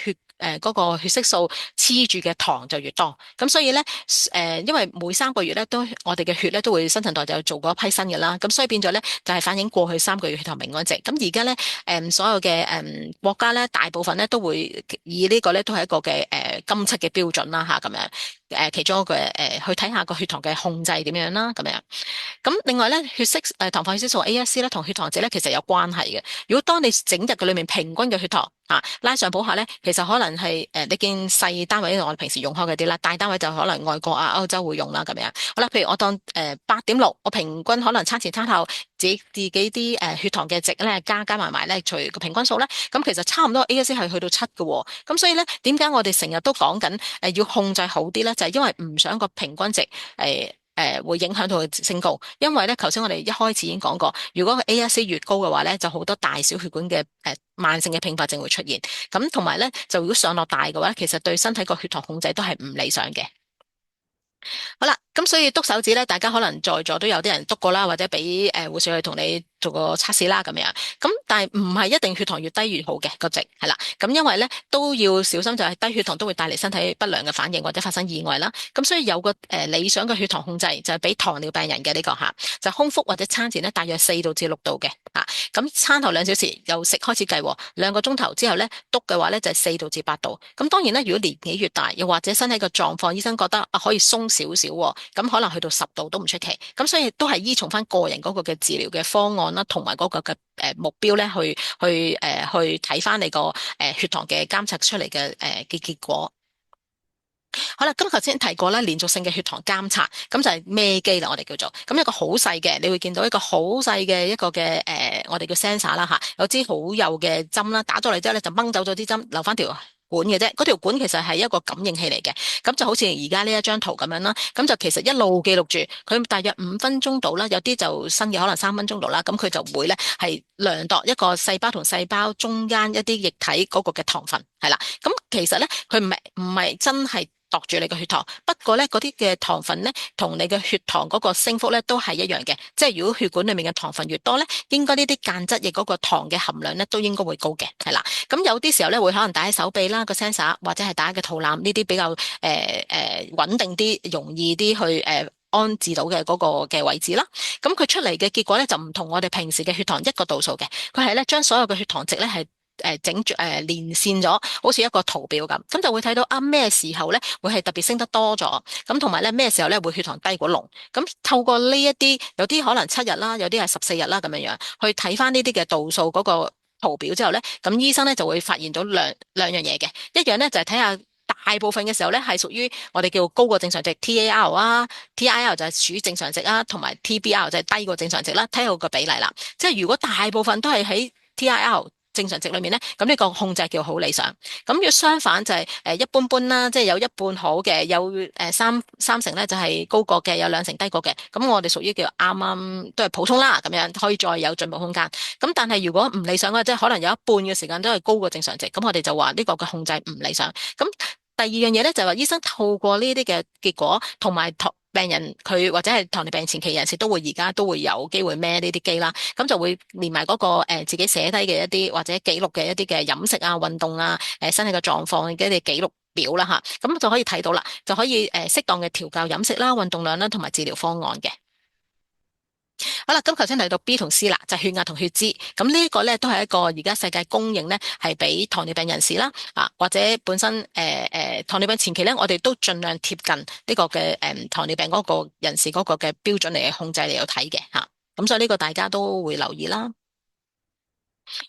嗰個血色素黐住嘅糖就越多。咁所以咧因為每3個月咧都我哋嘅血咧都會新陳代謝做過一批新嘅啦，咁所以變咗咧就係反映過去3個月血糖平均值。咁而家咧所有嘅國家咧大部分咧都會以呢個咧都係一個嘅金漆嘅標準啦咁樣。其中一個去睇下個血糖嘅控制點樣啦，咁樣。咁另外咧，糖化血色素 A1C 咧同血糖值咧其實有關係嘅。如果當你整日嘅裏面平均嘅血糖拉上補下咧，其實可能係你見細單位我哋平時用開嗰啲啦，大單位就可能外國歐洲會用啦咁樣。好啦，譬如我當8.6，我平均可能餐前餐後自己啲血糖嘅值咧加埋咧除個平均數咧，咁其實差唔多 A1C 係去到7嘅喎。咁所以咧點解我哋成日都講緊要控制好啲咧？就係因為唔想個平均值會影響到佢升高，因為咧頭先我哋一開始已經講過，如果 A1C 越高嘅話咧，就好多大小血管嘅慢性嘅併發症會出現，咁同埋咧就如果上落大嘅話，其實對身體個血糖控制都係唔理想嘅。好啦，咁所以篤手指咧，大家可能在座都有啲人篤過啦，或者俾護士去同你做個測試啦咁樣。咁但係唔係一定血糖越低越好嘅個值係啦。咁因為咧都要小心，就係低血糖都會帶嚟身體不良嘅反應或者發生意外啦。咁所以有個理想嘅血糖控制就係俾糖尿病人嘅呢個就空腹或者餐前咧大約4度至6度嘅咁餐後2小時由食開始計，2個鐘頭之後咧篤嘅話咧就係4度至8度。咁當然咧，如果年紀越大，又或者身體個狀況，醫生覺得可以鬆少少，咁可能去到10度都唔出奇。咁所以都係依從翻個人嗰個嘅治療嘅方案啦，同埋嗰個嘅目標咧，去睇翻你個血糖嘅監測出嚟嘅結果。好啦，咁頭先提過啦，連續性嘅血糖監測，咁就係孭機啦，我哋叫做咁一個好細嘅，你會見到一個好細嘅一個嘅我哋叫 sensor 啦有支好幼嘅針啦，打咗嚟之後咧就掹走咗啲針，留翻條管嘅啫，嗰條管其實係一個感應器嚟嘅，咁就好似而家呢一張圖咁樣啦，咁就其實一路記錄住，佢大約5分鐘度啦，有啲就新嘅可能3分鐘度啦，咁佢就會咧係量度一個細胞同細胞中間一啲液體嗰個嘅糖分係啦，咁其實咧佢唔係真係度住你嘅血糖，不過咧嗰啲嘅糖分咧同你嘅血糖嗰個升幅咧都係一樣嘅，即係如果血管裏面嘅糖分越多咧，應該呢啲間質液嗰個糖嘅含量咧都應該會高嘅，係啦。咁有啲時候咧會可能戴喺手臂啦個 sensor， 或者係戴喺個肚腩呢啲比較穩定啲、容易啲去安置到嘅嗰個嘅位置啦。咁佢出嚟嘅結果咧就唔同我哋平時嘅血糖一個度數嘅，佢係咧將所有嘅血糖值咧係整住連線咗，好似一個圖表咁就會睇到咩時候咧會係特別升得多咗，咁同埋咧咩時候咧會血糖低過龍，咁透過呢一啲有啲可能7日啦，有啲係14日啦咁樣去睇翻呢啲嘅度數嗰個圖表之後咧，咁醫生咧就會發現到兩樣嘢嘅，一樣咧就係睇下大部分嘅時候咧係屬於我哋叫高過正常值 TAR 就係屬於正常值同埋 TBR 就係低過正常值啦，睇下個比例啦，即係如果大部分都係喺 TAR正常值裏面咧，咁呢個控制叫好理想。咁若相反就係一般般啦，即係有一半好嘅，有三成咧就係高過嘅，有2成低過嘅。咁我哋屬於叫啱啱都係普通啦，咁樣可以再有進步空間。咁但係如果唔理想嘅，即係可能有一半嘅時間都係高過正常值，咁我哋就話呢個嘅控制唔理想。咁第二樣嘢咧就係話醫生透過呢啲嘅結果同埋病人佢或者係糖尿病前期人士而家都會有機會孭呢啲機啦，咁就會連埋嗰個自己寫低嘅一啲或者記錄嘅一啲嘅飲食啊、運動啊、身體嘅狀況嘅一啲記錄表啦咁就可以睇到啦，就可以適當嘅調校飲食啦、運動量啦同埋治療方案嘅。好啦，咁頭先提到 B 同 C 啦，就係血壓同血脂，咁呢個咧都係一個而家世界公認咧係俾糖尿病人士啦，或者本身糖尿病前期咧，我哋都盡量貼近呢個嘅糖尿病嗰個人士嗰個嘅標準嚟控制嚟到睇嘅吓，咁所以呢個大家都會留意啦。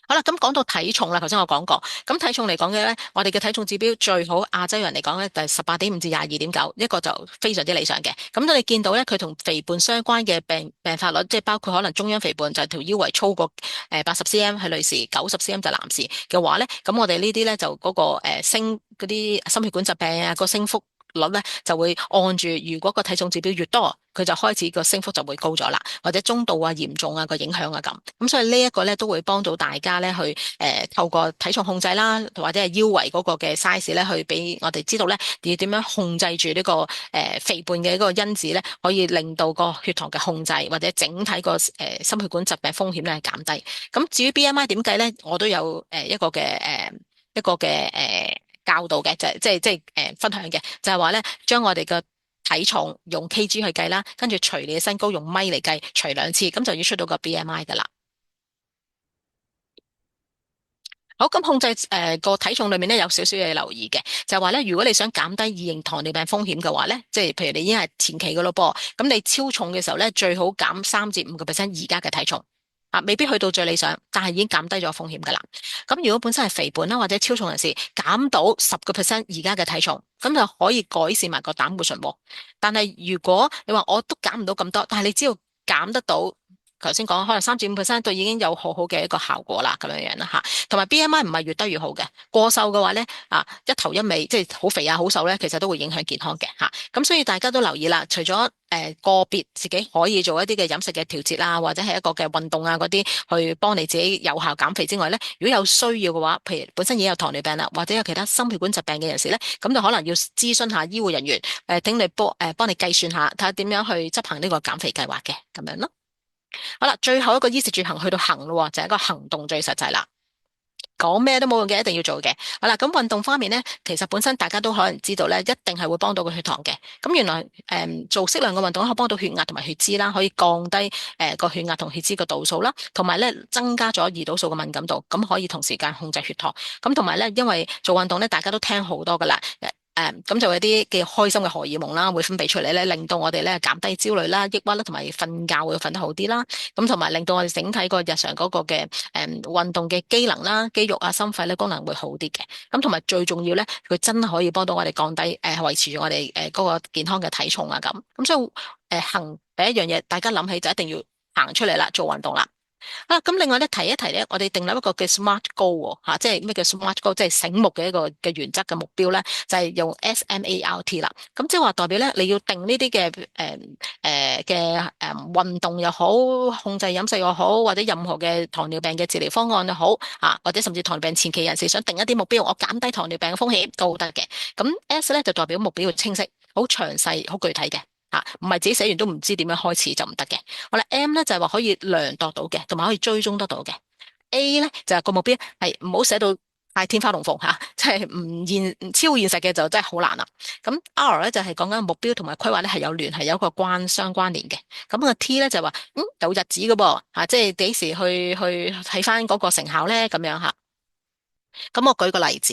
好啦，咁講到體重啦，頭先我講過，咁體重嚟講嘅咧，我哋嘅體重指標最好亞洲人嚟講咧，就係18.5至22.9，一個就非常之理想嘅。咁你見到咧，佢同肥胖相關嘅病發率，即係包括可能中央肥胖就係條腰圍超過80cm 係女士，90cm 就係男士嘅話咧，咁我哋呢啲咧就嗰個升嗰啲心血管疾病啊個升幅率咧就會按住，如果個體重指標越多，佢就開始個升幅就會高咗啦，或者中度啊、嚴重啊個影響啊咁。咁所以呢一個咧都會幫到大家咧去透過體重控制啦，或者係腰圍嗰個嘅 size 咧，去俾我哋知道咧要點樣控制住呢個肥胖嘅一個因子咧，可以令到個血糖嘅控制或者整體個心血管疾病風險咧減低。咁至於 BMI 點計咧，我都有一個嘅教導嘅，就係即係分享嘅，就係話咧將我哋嘅體重用 kg 去計啦，跟住除你嘅身高用米嚟計，除兩次，咁就要出到個 BMI 噶啦。好，咁控制個體重裏面咧有少少嘢留意嘅，就係話咧，如果你想減低二型糖尿病風險嘅話咧，即係譬如你已經係前期嘅咯噃，咁你超重嘅時候咧，最好減3至5%而家嘅體重。啊，未必去到最理想，但係已經減低咗風險噶啦。咁如果本身係肥胖啦或者超重人士，減到10%而家嘅體重，咁就可以改善埋個膽固醇喎。但係如果你話我都減唔到咁多，但係你只要減得到，頭先講可能3至5%都已經有好好嘅一個效果啦，咁樣樣啦吓。同埋 BMI 唔係越低越好嘅，過瘦嘅話咧啊，一頭一尾即係好肥啊好瘦咧，其實都會影響健康嘅吓。咁所以大家都留意啦，除咗個別自己可以做一啲嘅飲食嘅調節啊，或者係一個嘅運動啊嗰啲，去幫你自己有效減肥之外咧，如果有需要嘅話，譬如本身已經有糖尿病啦，或者有其他心血管疾病嘅人士咧，咁就可能要諮詢下醫護人員，等你幫你計算下，睇下點樣去執行呢個減肥計劃嘅咁樣咯。好啦，最後一個衣食住行去到行咯，就係一個行動最實際啦。講咩都冇用嘅，一定要做嘅。好啦，咁運動方面咧，其實本身大家都可能知道咧，一定係會幫到個血糖嘅。咁原來做適量嘅運動可以幫到血壓同埋血脂啦，可以降低個血壓同血脂嘅度數啦，同埋咧增加咗胰島素嘅敏感度，咁可以同時間控制血糖。咁同埋咧，因為做運動咧，大家都聽好多噶啦。咁就有啲嘅開心嘅荷爾蒙啦，會分泌出嚟咧，令到我哋咧減低焦慮啦、抑鬱啦，同埋瞓覺會瞓得好啲啦。咁同埋令到我哋整體個日常嗰個嘅運動嘅機能啦、肌肉啊、心肺咧功能會好啲嘅。咁同埋最重要咧，佢真係可以幫到我哋降低維持住我哋嗰個健康嘅體重啊咁。咁所以行第一樣嘢，大家諗起就一定要行出嚟啦，做運動啦。啊，咁另外咧提一提咧，我哋訂立一個嘅 SMART goal 吓，即係咩叫 SMART goal，即係醒目嘅一個嘅原則嘅目標咧，就係用 SMART 啦。咁即係話代表咧，你要定呢啲嘅運動又好，控制飲食又好，或者任何嘅糖尿病嘅治療方案又好，或者甚至糖尿病前期人士想定一啲目標，我減低糖尿病嘅風險都得嘅。咁 S 咧就代表目標要清晰、好詳細、好具體嘅。唔係自己寫完都唔知點樣開始就唔得嘅。好啦，M 咧就係話可以量度到嘅，同埋可以追蹤得到嘅。A 咧就係個目標係唔好寫到太天花龍鳳吓，即係唔超現實嘅就真係好難啦。咁 R 咧就係講緊目標同埋規劃咧係有聯繫，有一個相關聯嘅。咁個 T 咧就話有日子嘅噃吓，即係幾時去睇翻嗰個成效咧咁樣吓。咁我舉個例子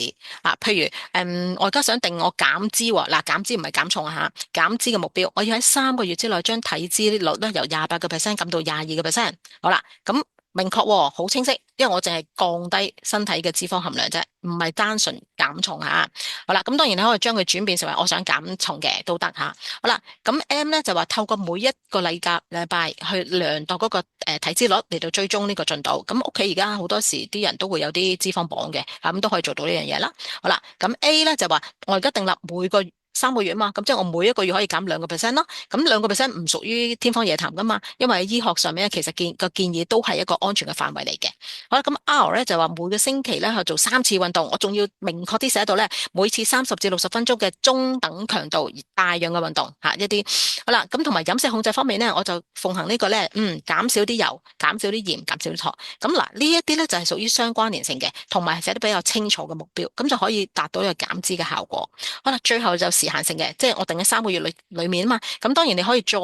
譬如我而家想定我減脂喎，嗱減脂唔係減重啊吓，減脂嘅目標，我要喺3個月之內將體脂率咧由28%減到22%。好啦，咁明確喎，好清晰，因為我淨係降低身體嘅脂肪含量啫，唔係單純減重吓。好啦，咁當然你可以將佢轉變成為我想減重嘅都得吓。好啦，咁 M 咧就話透過每一個禮拜去量度嗰個體脂率嚟到追蹤呢個進度。咁屋企而家好多時啲人都會有啲脂肪磅嘅，咁都可以做到呢樣嘢啦。好啦，咁 A 咧就話我而家訂立每個3個月啊嘛，咁即係我每一個月可以減2%咯。咁2%唔屬於天方夜譚噶嘛，因為喺醫學上面其實建議都係一個安全嘅範圍嚟嘅。好啦，咁 R 咧就話每個星期咧去做3次運動，我仲要明確啲寫到咧，每次30至60分鐘嘅中等強度而大量嘅運動一啲。好啦，咁同埋飲食控制方面咧，我就奉行呢個咧，減少啲油，減少啲鹽，減少啲糖。咁嗱，呢一啲咧就係屬於相關聯性嘅，同埋寫得比較清楚嘅目標，咁就可以達到一個減脂嘅效果。好啦，最後就時限性嘅，即係我定喺3個月裏面啊嘛。咁當然你可以再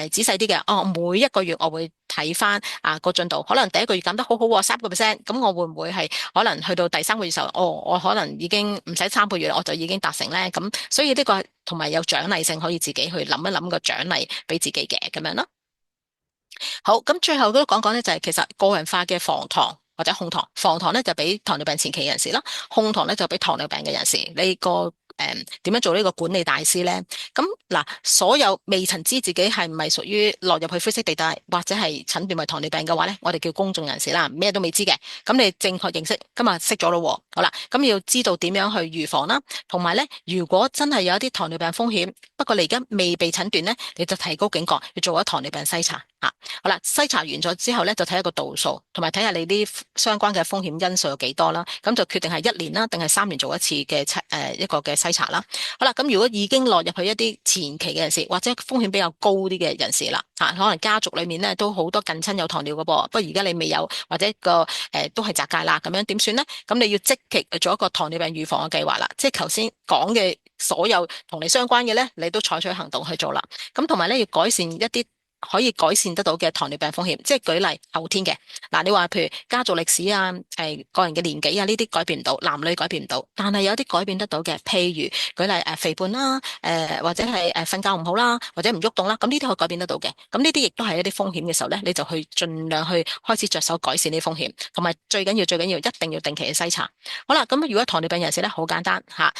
仔細啲嘅，每一個月我會睇翻個進度，可能第一個月減得好好3%，咁我會唔會係可能去到第3個月時候，我可能已經唔使3個月我就已經達成咧？咁所以呢個同埋有獎勵性，可以自己去諗一諗個獎勵俾自己嘅咁樣咯。好，咁最後都講講咧，就係其實個人化嘅防糖或者控糖，防糖咧就俾糖尿病前期人士啦，控糖咧就俾糖尿病嘅人士。你個點樣做呢個管理大師咧？咁嗱，所有未曾知自己係唔係屬於落入去灰色地帶，或者係診斷為糖尿病嘅話咧，我哋叫公眾人士啦，咩都未知嘅。咁你正確認識，今日識咗咯喎，好啦，咁要知道點樣去預防啦，同埋咧，如果真係有一啲糖尿病風險，不過你而家未被診斷咧，你就提高警覺，要做咗糖尿病篩查嚇。好啦，篩查完咗之後咧，就睇一個度數，同埋睇下你啲相關嘅風險因素有幾多啦，咁就決定係1年啦，定係3年做一次嘅一個嘅篩查啦。好啦，咁如果已經落入去一啲前期嘅人士，或者風險比較高啲嘅人士啦，可能家族裏面咧都好多近親有糖尿嘅噃，不過而家你未有，或者都係窄界啦，咁樣點算咧？咁你要積極做一個糖尿病預防嘅計劃啦，即係頭先講嘅所有同你相關嘅咧，你都採取行動去做啦。咁同埋咧要改善一啲可以改善得到嘅糖尿病風險，即係舉例後天嘅嗱，你話譬如家族歷史啊，個人嘅年紀啊，呢啲改變唔到，男女改變唔到，但係有啲改變得到嘅，譬如舉例肥胖啦，或者係瞓覺唔好啦，或者唔喐動啦，咁呢啲可以改變得到嘅。咁呢啲亦都係一啲風險嘅時候咧，你就去盡量去開始着手改善呢啲風險，同埋最緊要一定要定期嘅篩查。好啦，咁如果糖尿病人士咧好簡單吓，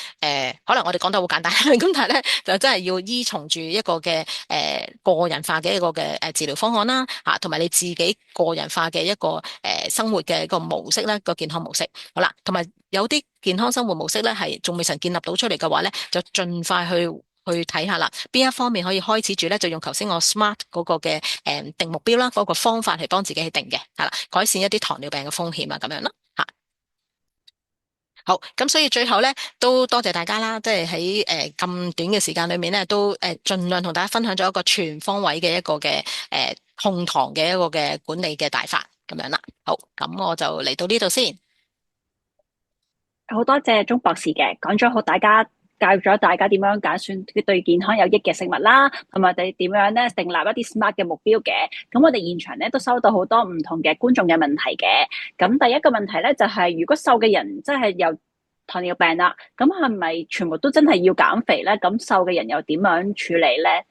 可能我哋講得好簡單，咁但係咧就真係要依從住一個嘅個人化嘅一個嘅治療方案啦，嚇，同埋你自己個人化嘅一個生活嘅一個模式咧，個健康模式。好啦，同埋有啲健康生活模式咧係仲未曾建立到出嚟嘅話咧，就盡快去睇下啦，邊一方面可以開始住咧，就用頭先我 SMART 嗰個嘅定目標啦，嗰個方法係幫自己去定嘅，係啦，改善一啲糖尿病嘅風險啊，咁樣咯，嚇。好，咁所以最後咧都多謝大家啦，即係喺咁短嘅時間裏面咧，都盡量同大家分享咗一個全方位嘅一個嘅控糖嘅一個嘅管理嘅大法咁樣啦。好，咁我就嚟到呢度先。好多謝鍾博士嘅，講咗好大家教育咗大家點樣揀選對健康有益嘅食物啦，同埋哋點樣咧訂立一啲 SMART 嘅目標嘅。咁我哋現場咧都收到好多唔同嘅觀眾嘅問題嘅。咁第一個問題咧就係，如果瘦嘅人真係有糖尿病啦，咁係咪全部都真係要減肥咧？咁瘦嘅人又點樣處理咧？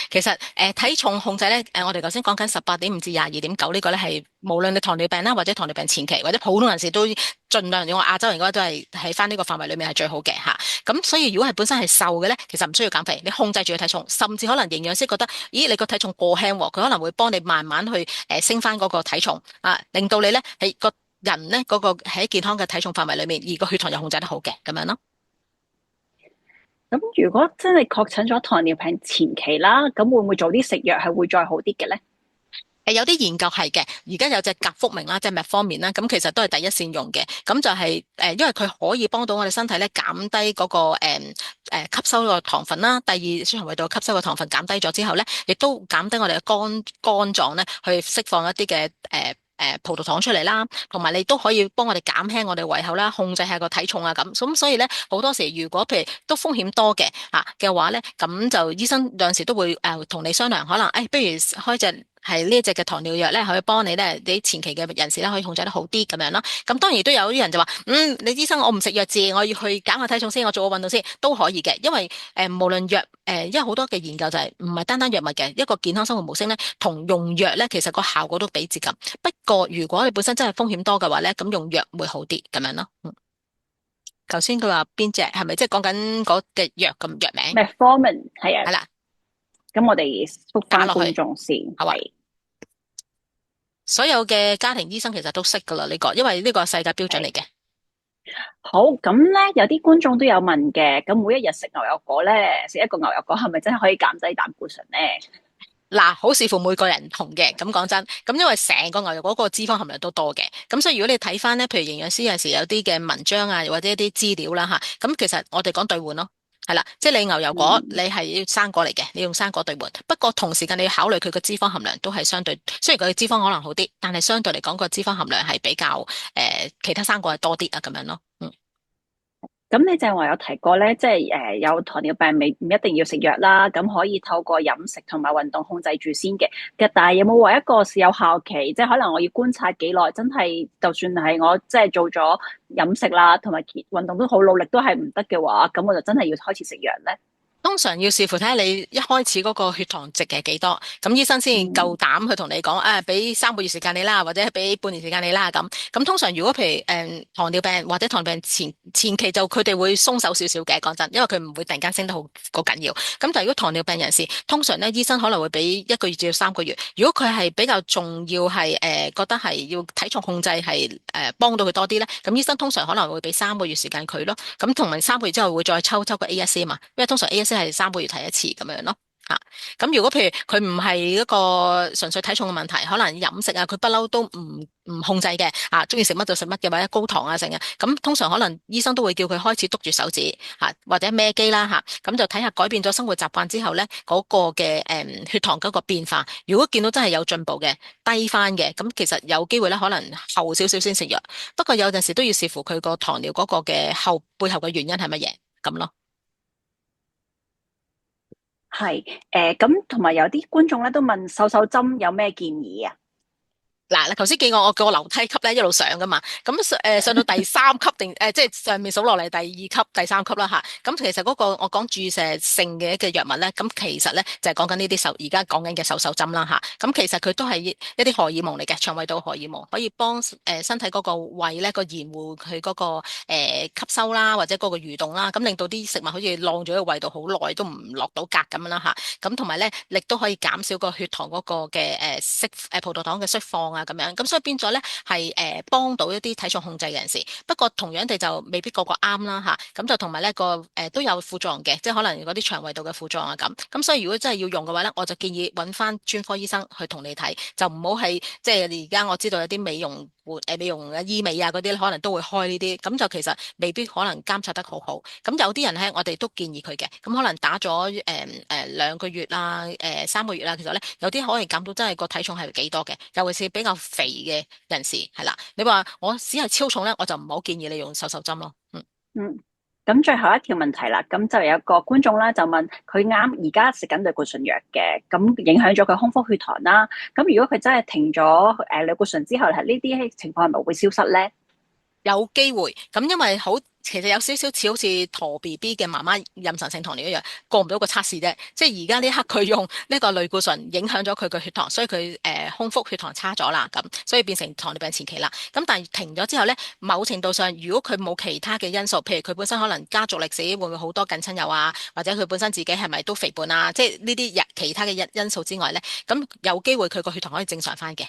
其實體重控制咧，我哋頭先講緊18.5至22.9呢個咧係無論你糖尿病啦，或者糖尿病前期或者普通人士都盡量，我亞洲人應該都係喺翻呢個範圍裏面係最好嘅吓。咁所以如果係本身係瘦嘅咧，其實唔需要減肥，你控制住個體重，甚至可能營養師覺得，咦你個體重過輕喎，佢可能會幫你慢慢去升翻嗰個體重啊，令到你咧喺個人咧嗰個喺健康嘅體重範圍裏面，而個血糖又控制得好嘅咁樣咯。咁如果真係確診咗糖尿病前期啦，咁會唔會做啲食藥係會再好啲嘅咧？有啲研究係嘅，而家有隻甲福明啦，即係 metformin 啦，咁其實都係第一線用嘅，咁就係因為佢可以幫到我哋身體咧減低嗰個吸收個糖分啦，第二小腸胃道吸收個糖分減低咗之後咧，亦都減低我哋嘅肝臟咧去釋放一啲嘅葡萄糖出嚟啦，同埋你都可以幫我哋減輕我哋胃口啦，控制下個體重啊咁所以咧好多時如果譬如都風險多嘅嘅話咧，咁就醫生有陣時都會同你商量，可能不如開隻係呢一隻嘅糖尿藥咧，可以幫你咧啲前期嘅人士咧可以控制得好啲咁樣咯。咁當然都有啲人就話，你醫生我唔食藥治，我要去減下體重先，我做個運動先都可以嘅。因為無論藥因為好多嘅研究就係唔係單單藥物嘅一個健康生活模式咧，同用藥咧其實個效果都比接近。不過如果你本身真係風險多嘅話咧，咁用藥會好啲咁樣咯。頭先佢話邊隻係咪即係講緊嗰隻藥咁藥名Metformin 係啊，係啦，咁我哋覆翻觀眾先，係。所有嘅家庭醫生其實都識噶啦呢個，因為呢個係世界標準嚟嘅。好，咁咧有啲觀眾都有問嘅，咁每一日食牛油果咧，食一個牛油果係咪真係可以減低膽固醇咧？嗱，好視乎每個人唔同嘅，咁講真，咁因為成個牛油果個脂肪含量都多嘅，咁所以如果你睇翻咧，譬如營養師有時有啲嘅文章啊，或者一啲資料啦吓，咁其實我哋講兌換咯。係啦，即係你牛油果，你係要生果嚟嘅，你用生果兌換。不過同時間你要考慮佢個脂肪含量都係相對，雖然佢嘅脂肪可能好啲，但係相對嚟講個脂肪含量係比較其他生果係多啲啊咁樣咯。咁你正話有提過咧，即係有糖尿病未唔一定要食藥啦，咁可以透過飲食同埋運動控制住先嘅。但係有冇話一個有效期，即係可能我要觀察幾耐，真係就算係我即係做咗飲食啦，同埋運動都好努力都係唔得嘅話，咁我就真係要開始食藥咧。通常要視乎睇下你一開始嗰個血糖值係幾多，咁醫生先夠嗯。膽去同你講，俾3個月時間你啦，或者係俾半年時間你啦咁。咁通常如果譬如糖尿病或者糖尿病前期就佢哋會鬆手少少嘅，講真，因為佢唔會突然間升得好緊要。咁但係如果糖尿病人士，通常咧醫生可能會俾1個月至到3個月。如果佢係比較重要係覺得係要體重控制係幫到佢多啲咧，咁醫生通常可能會俾3個月時間佢咯。咁同埋3個月之後會再抽個 A1C 嘛，因為通常 A1C 係3個月睇一次咁樣咯。吓，咁如果譬如佢唔係一個純粹體重嘅問題，可能飲食啊，佢不嬲都唔控制嘅，中意食乜就食乜嘅，或者高糖啊成啊，咁通常可能醫生都會叫佢開始督住手指或者孭機啦咁就睇下改變咗生活習慣之後咧，嗰個嘅血糖嗰個變化，如果見到真係有進步嘅，低翻嘅，咁其實有機會咧可能後少少先食藥，不過有陣時都要視乎佢個糖尿嗰個嘅背後嘅原因係乜嘢咁咯。係咁，同埋有啲觀眾咧都問瘦手針有咩建議啊？嗱，頭先見我個樓梯級咧一路上噶嘛，咁上到第3級定即係上面數落嚟第2級、第3級啦吓。咁其實嗰個我講注射性嘅藥物咧，咁其實咧就係講緊呢啲而家講緊嘅瘦手針啦吓。咁其實佢都係一啲荷爾蒙嚟嘅，腸胃道荷爾蒙，可以幫身體嗰個胃咧個延緩佢嗰個吸收啦，或者嗰個蠕動啦，咁令到啲食物好似晾咗喺個胃度好耐都唔落到格咁樣啦吓。咁同埋咧，亦都可以減少個血糖嗰個嘅葡萄糖嘅釋放啊。咁樣，咁所以變咗咧係幫到一啲體重控制嘅人士，不過同樣地就未必個個啱啦吓，咁就同埋咧個都有副作用嘅，即係可能嗰啲腸胃道嘅副作用啊咁所以如果真係要用嘅話咧，我就建議揾翻專科醫生去同你睇，就唔好係即係而家我知道有啲美容嘅醫美啊嗰啲可能都會開呢啲，咁就其實未必可能監察得好好，咁有啲人咧我哋都建議佢嘅，咁可能打咗2個月啦3個月啦，其實咧有啲可以減到真係個體重係幾多嘅，尤其是比較肥嘅人士係啦。你話我只係超重咧，我就唔好建議你用瘦手針咯。嗯，咁最後一條問題啦，咁就有一個觀眾啦，就問佢啱而家食緊類固醇藥嘅，咁影響咗佢空腹血糖啦。咁如果佢真係停咗類固醇之後，係呢啲情況係咪會消失咧？有機會咁，因為其實有少少似好似陀 BB 嘅媽媽妊娠性糖尿一樣，過唔到個測試啫。即係而家呢刻佢用呢個類固醇影響咗佢嘅血糖，所以佢空腹血糖差咗啦，咁所以變成糖尿病前期啦。咁但係停咗之後咧，某程度上如果佢冇其他嘅因素，譬如佢本身可能家族歷史會唔會好多近親友啊，或者佢本身自己係咪都肥胖啊，即係呢啲其他嘅因素之外咧，咁有機會佢個血糖可以正常翻嘅。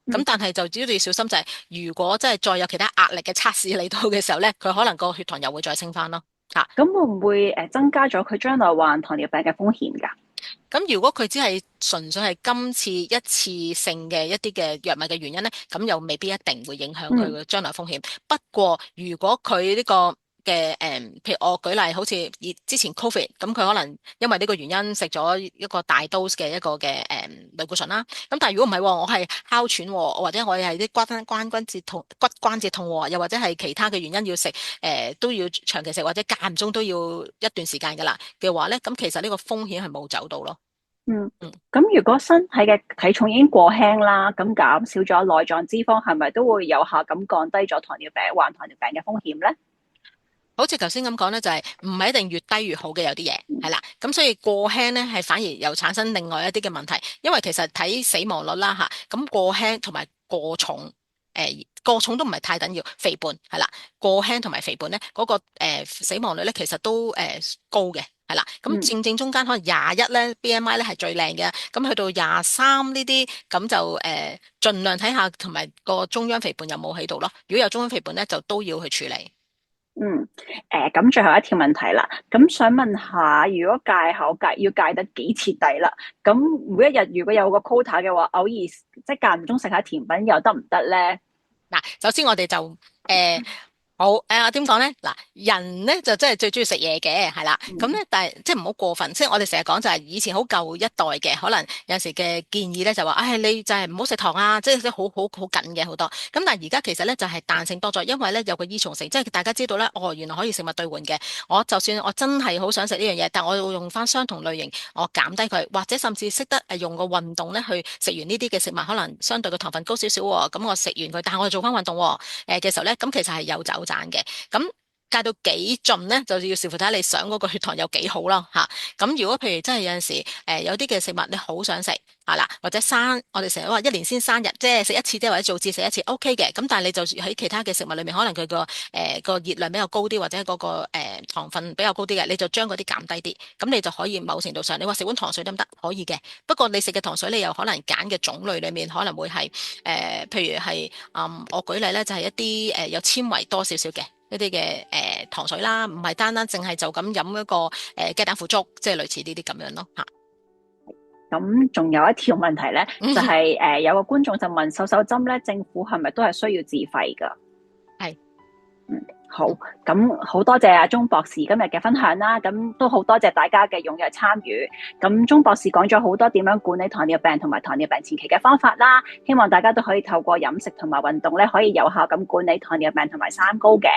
咁嗯，但係就只要要小心就係，如果真係再有其他壓力嘅測試嚟到嘅時候咧，佢可能個血糖又會再升翻咯。咁會唔會增加咗佢將來患糖尿病嘅風險㗎？咁如果佢只係純粹係今次一次性嘅一啲嘅藥物嘅原因咧，咁又未必一定會影響佢嗯嘅將來風險。不過如果佢呢個嘅譬如我舉例，好似之前 Covid，咁佢可能因為呢個原因食咗一個大 dose 嘅一個嘅類固醇啦。咁但係如果唔係喎，我係哮喘喎，或者我係啲骨關節痛喎，又或者係其他嘅原因要食都要長期食，或者間唔中都要一段時間㗎啦嘅話咧，咁其實呢個風險係冇走到咯。嗯，嗯。咁如果身體嘅體重已經過輕啦，咁減少咗內臟脂肪，係咪都會有效咁降低咗患糖尿病嘅風險咧？好似頭先咁講咧，就係唔係一定越低越好嘅，有啲嘢係啦，咁所以過輕咧係反而又產生另外一啲嘅問題，因為其實睇死亡率啦吓，咁過輕同埋過重，過重都唔係太緊要，肥胖係啦，過輕同埋肥胖咧嗰個死亡率咧其實都高嘅係啦，咁嗯正正中間可能21咧 BMI 咧係最靚嘅，咁去到23呢啲咁就盡量睇下同埋個中央肥胖有冇喺度咯，如果有中央肥胖咧就都要去處理。嗯，咁最後一條問題啦，咁想問下，如果戒口要戒得幾徹底啦？咁每一日如果有個 quota 嘅話，偶爾即係間唔中食下甜品又得唔得咧？嗱，首先我哋就好點講咧？嗱，人咧就真係最中意食嘢嘅，係啦。咁嗯咧，但係即係唔好過分。即係我哋成日講就係以前好舊一代嘅，可能有時嘅建議咧就話，你就係唔好食糖啊，即係好緊嘅好多。咁但係而家其實咧就係彈性多咗，因為咧有個依從性，即係大家知道咧，原來可以食物兌換嘅。我就算我真係好想食呢樣嘢，但我會用翻相同類型，我減低佢，或者甚至識得用個運動咧去食完呢啲嘅食物，可能相對個糖分高少少喎。咁我食完佢，但係我做翻運動嘅時候咧，咁其實係有走盞嘅。咁戒到幾盡咧，就要視乎睇下你想嗰個血糖有幾好啦嚇。咁如果譬如真係有陣時有啲嘅食物你好想食啦，或者我哋成日話一年先生日，即係食一次，即係或者做節食一次 OK 嘅。咁但係你就喺其他嘅食物裏面，可能佢個熱量比較高啲，或者嗰個糖分比較高啲嘅，你就將嗰啲減低啲，咁你就可以某程度上，你話食碗糖水得唔得？可以嘅。不過你食嘅糖水，你又可能揀嘅種類裏面可能會係譬如係我舉例咧，就係一啲有纖維多少少嘅一啲嘅糖水啦，唔係單單淨係就咁飲一個雞蛋腐竹，即係類似呢啲咁樣咯嚇。咁仲有一條問題咧，就係有個觀眾就問瘦手針咧，政府係咪都係需要自費㗎？係。好，咁好多謝阿鐘博士今日嘅分享啦，咁都好多謝大家嘅踴躍參與。咁鐘博士講咗好多點樣管理糖尿病同埋糖尿病前期嘅方法啦，希望大家都可以透過飲食同埋運動咧，可以有效咁管理糖尿病同埋三高嘅。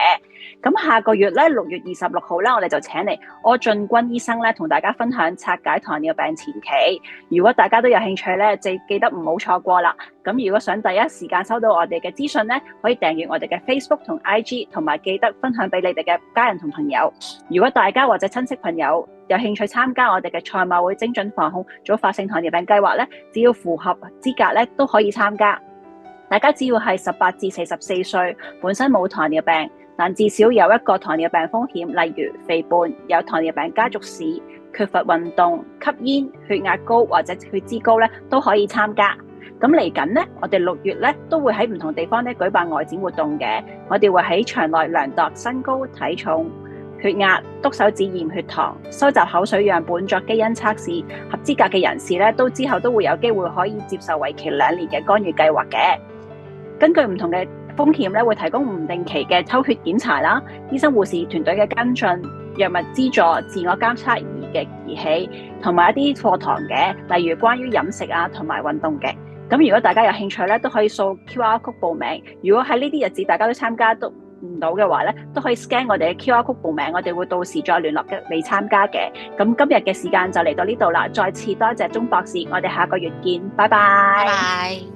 咁下個月咧6月26號咧，我哋就請嚟柯俊君醫生咧，同大家分享拆解糖尿病前期。如果大家都有興趣咧，就記得唔好錯過啦。咁如果想第一時間收到我哋嘅資訊咧，可以訂閱我哋嘅 Facebook 同 IG， 同埋記得分享俾你哋嘅家人同朋友。如果大家或者親戚朋友有興趣參加我哋嘅賽馬會精準防控早發性糖尿病計劃咧，只要符合資格咧都可以參加。大家只要係18至44歲，本身冇糖尿病，但至少有一個糖尿病風險，例如肥胖、有糖尿病家族史、缺乏運動、吸煙、血壓高或者血脂高咧，都可以參加。咁嚟緊咧，我哋6月咧都會喺唔同地方咧舉辦外展活動嘅。我哋會喺場內量度身高、體重、血壓、篤手指驗血糖、收集口水樣本作基因測試。合資格嘅人士咧，之後都會有機會可以接受為期2年嘅干預計劃嘅。根據唔同嘅風險咧，會提供唔定期嘅抽血檢查啦，醫生護士團隊嘅跟進、藥物資助、自我監測儀嘅儀器，同埋一啲課堂嘅，例如關於飲食啊同埋運動嘅。咁如果大家有興趣咧，都可以掃 QR code 報名。如果喺呢啲日子大家都參加都唔到嘅話咧，都可以 scan 我哋嘅 QR code 報名，我哋會到時再聯絡你參加嘅。咁今日嘅時間就嚟到呢度啦，再次多謝鐘博士，我哋下個月見，拜拜。拜拜。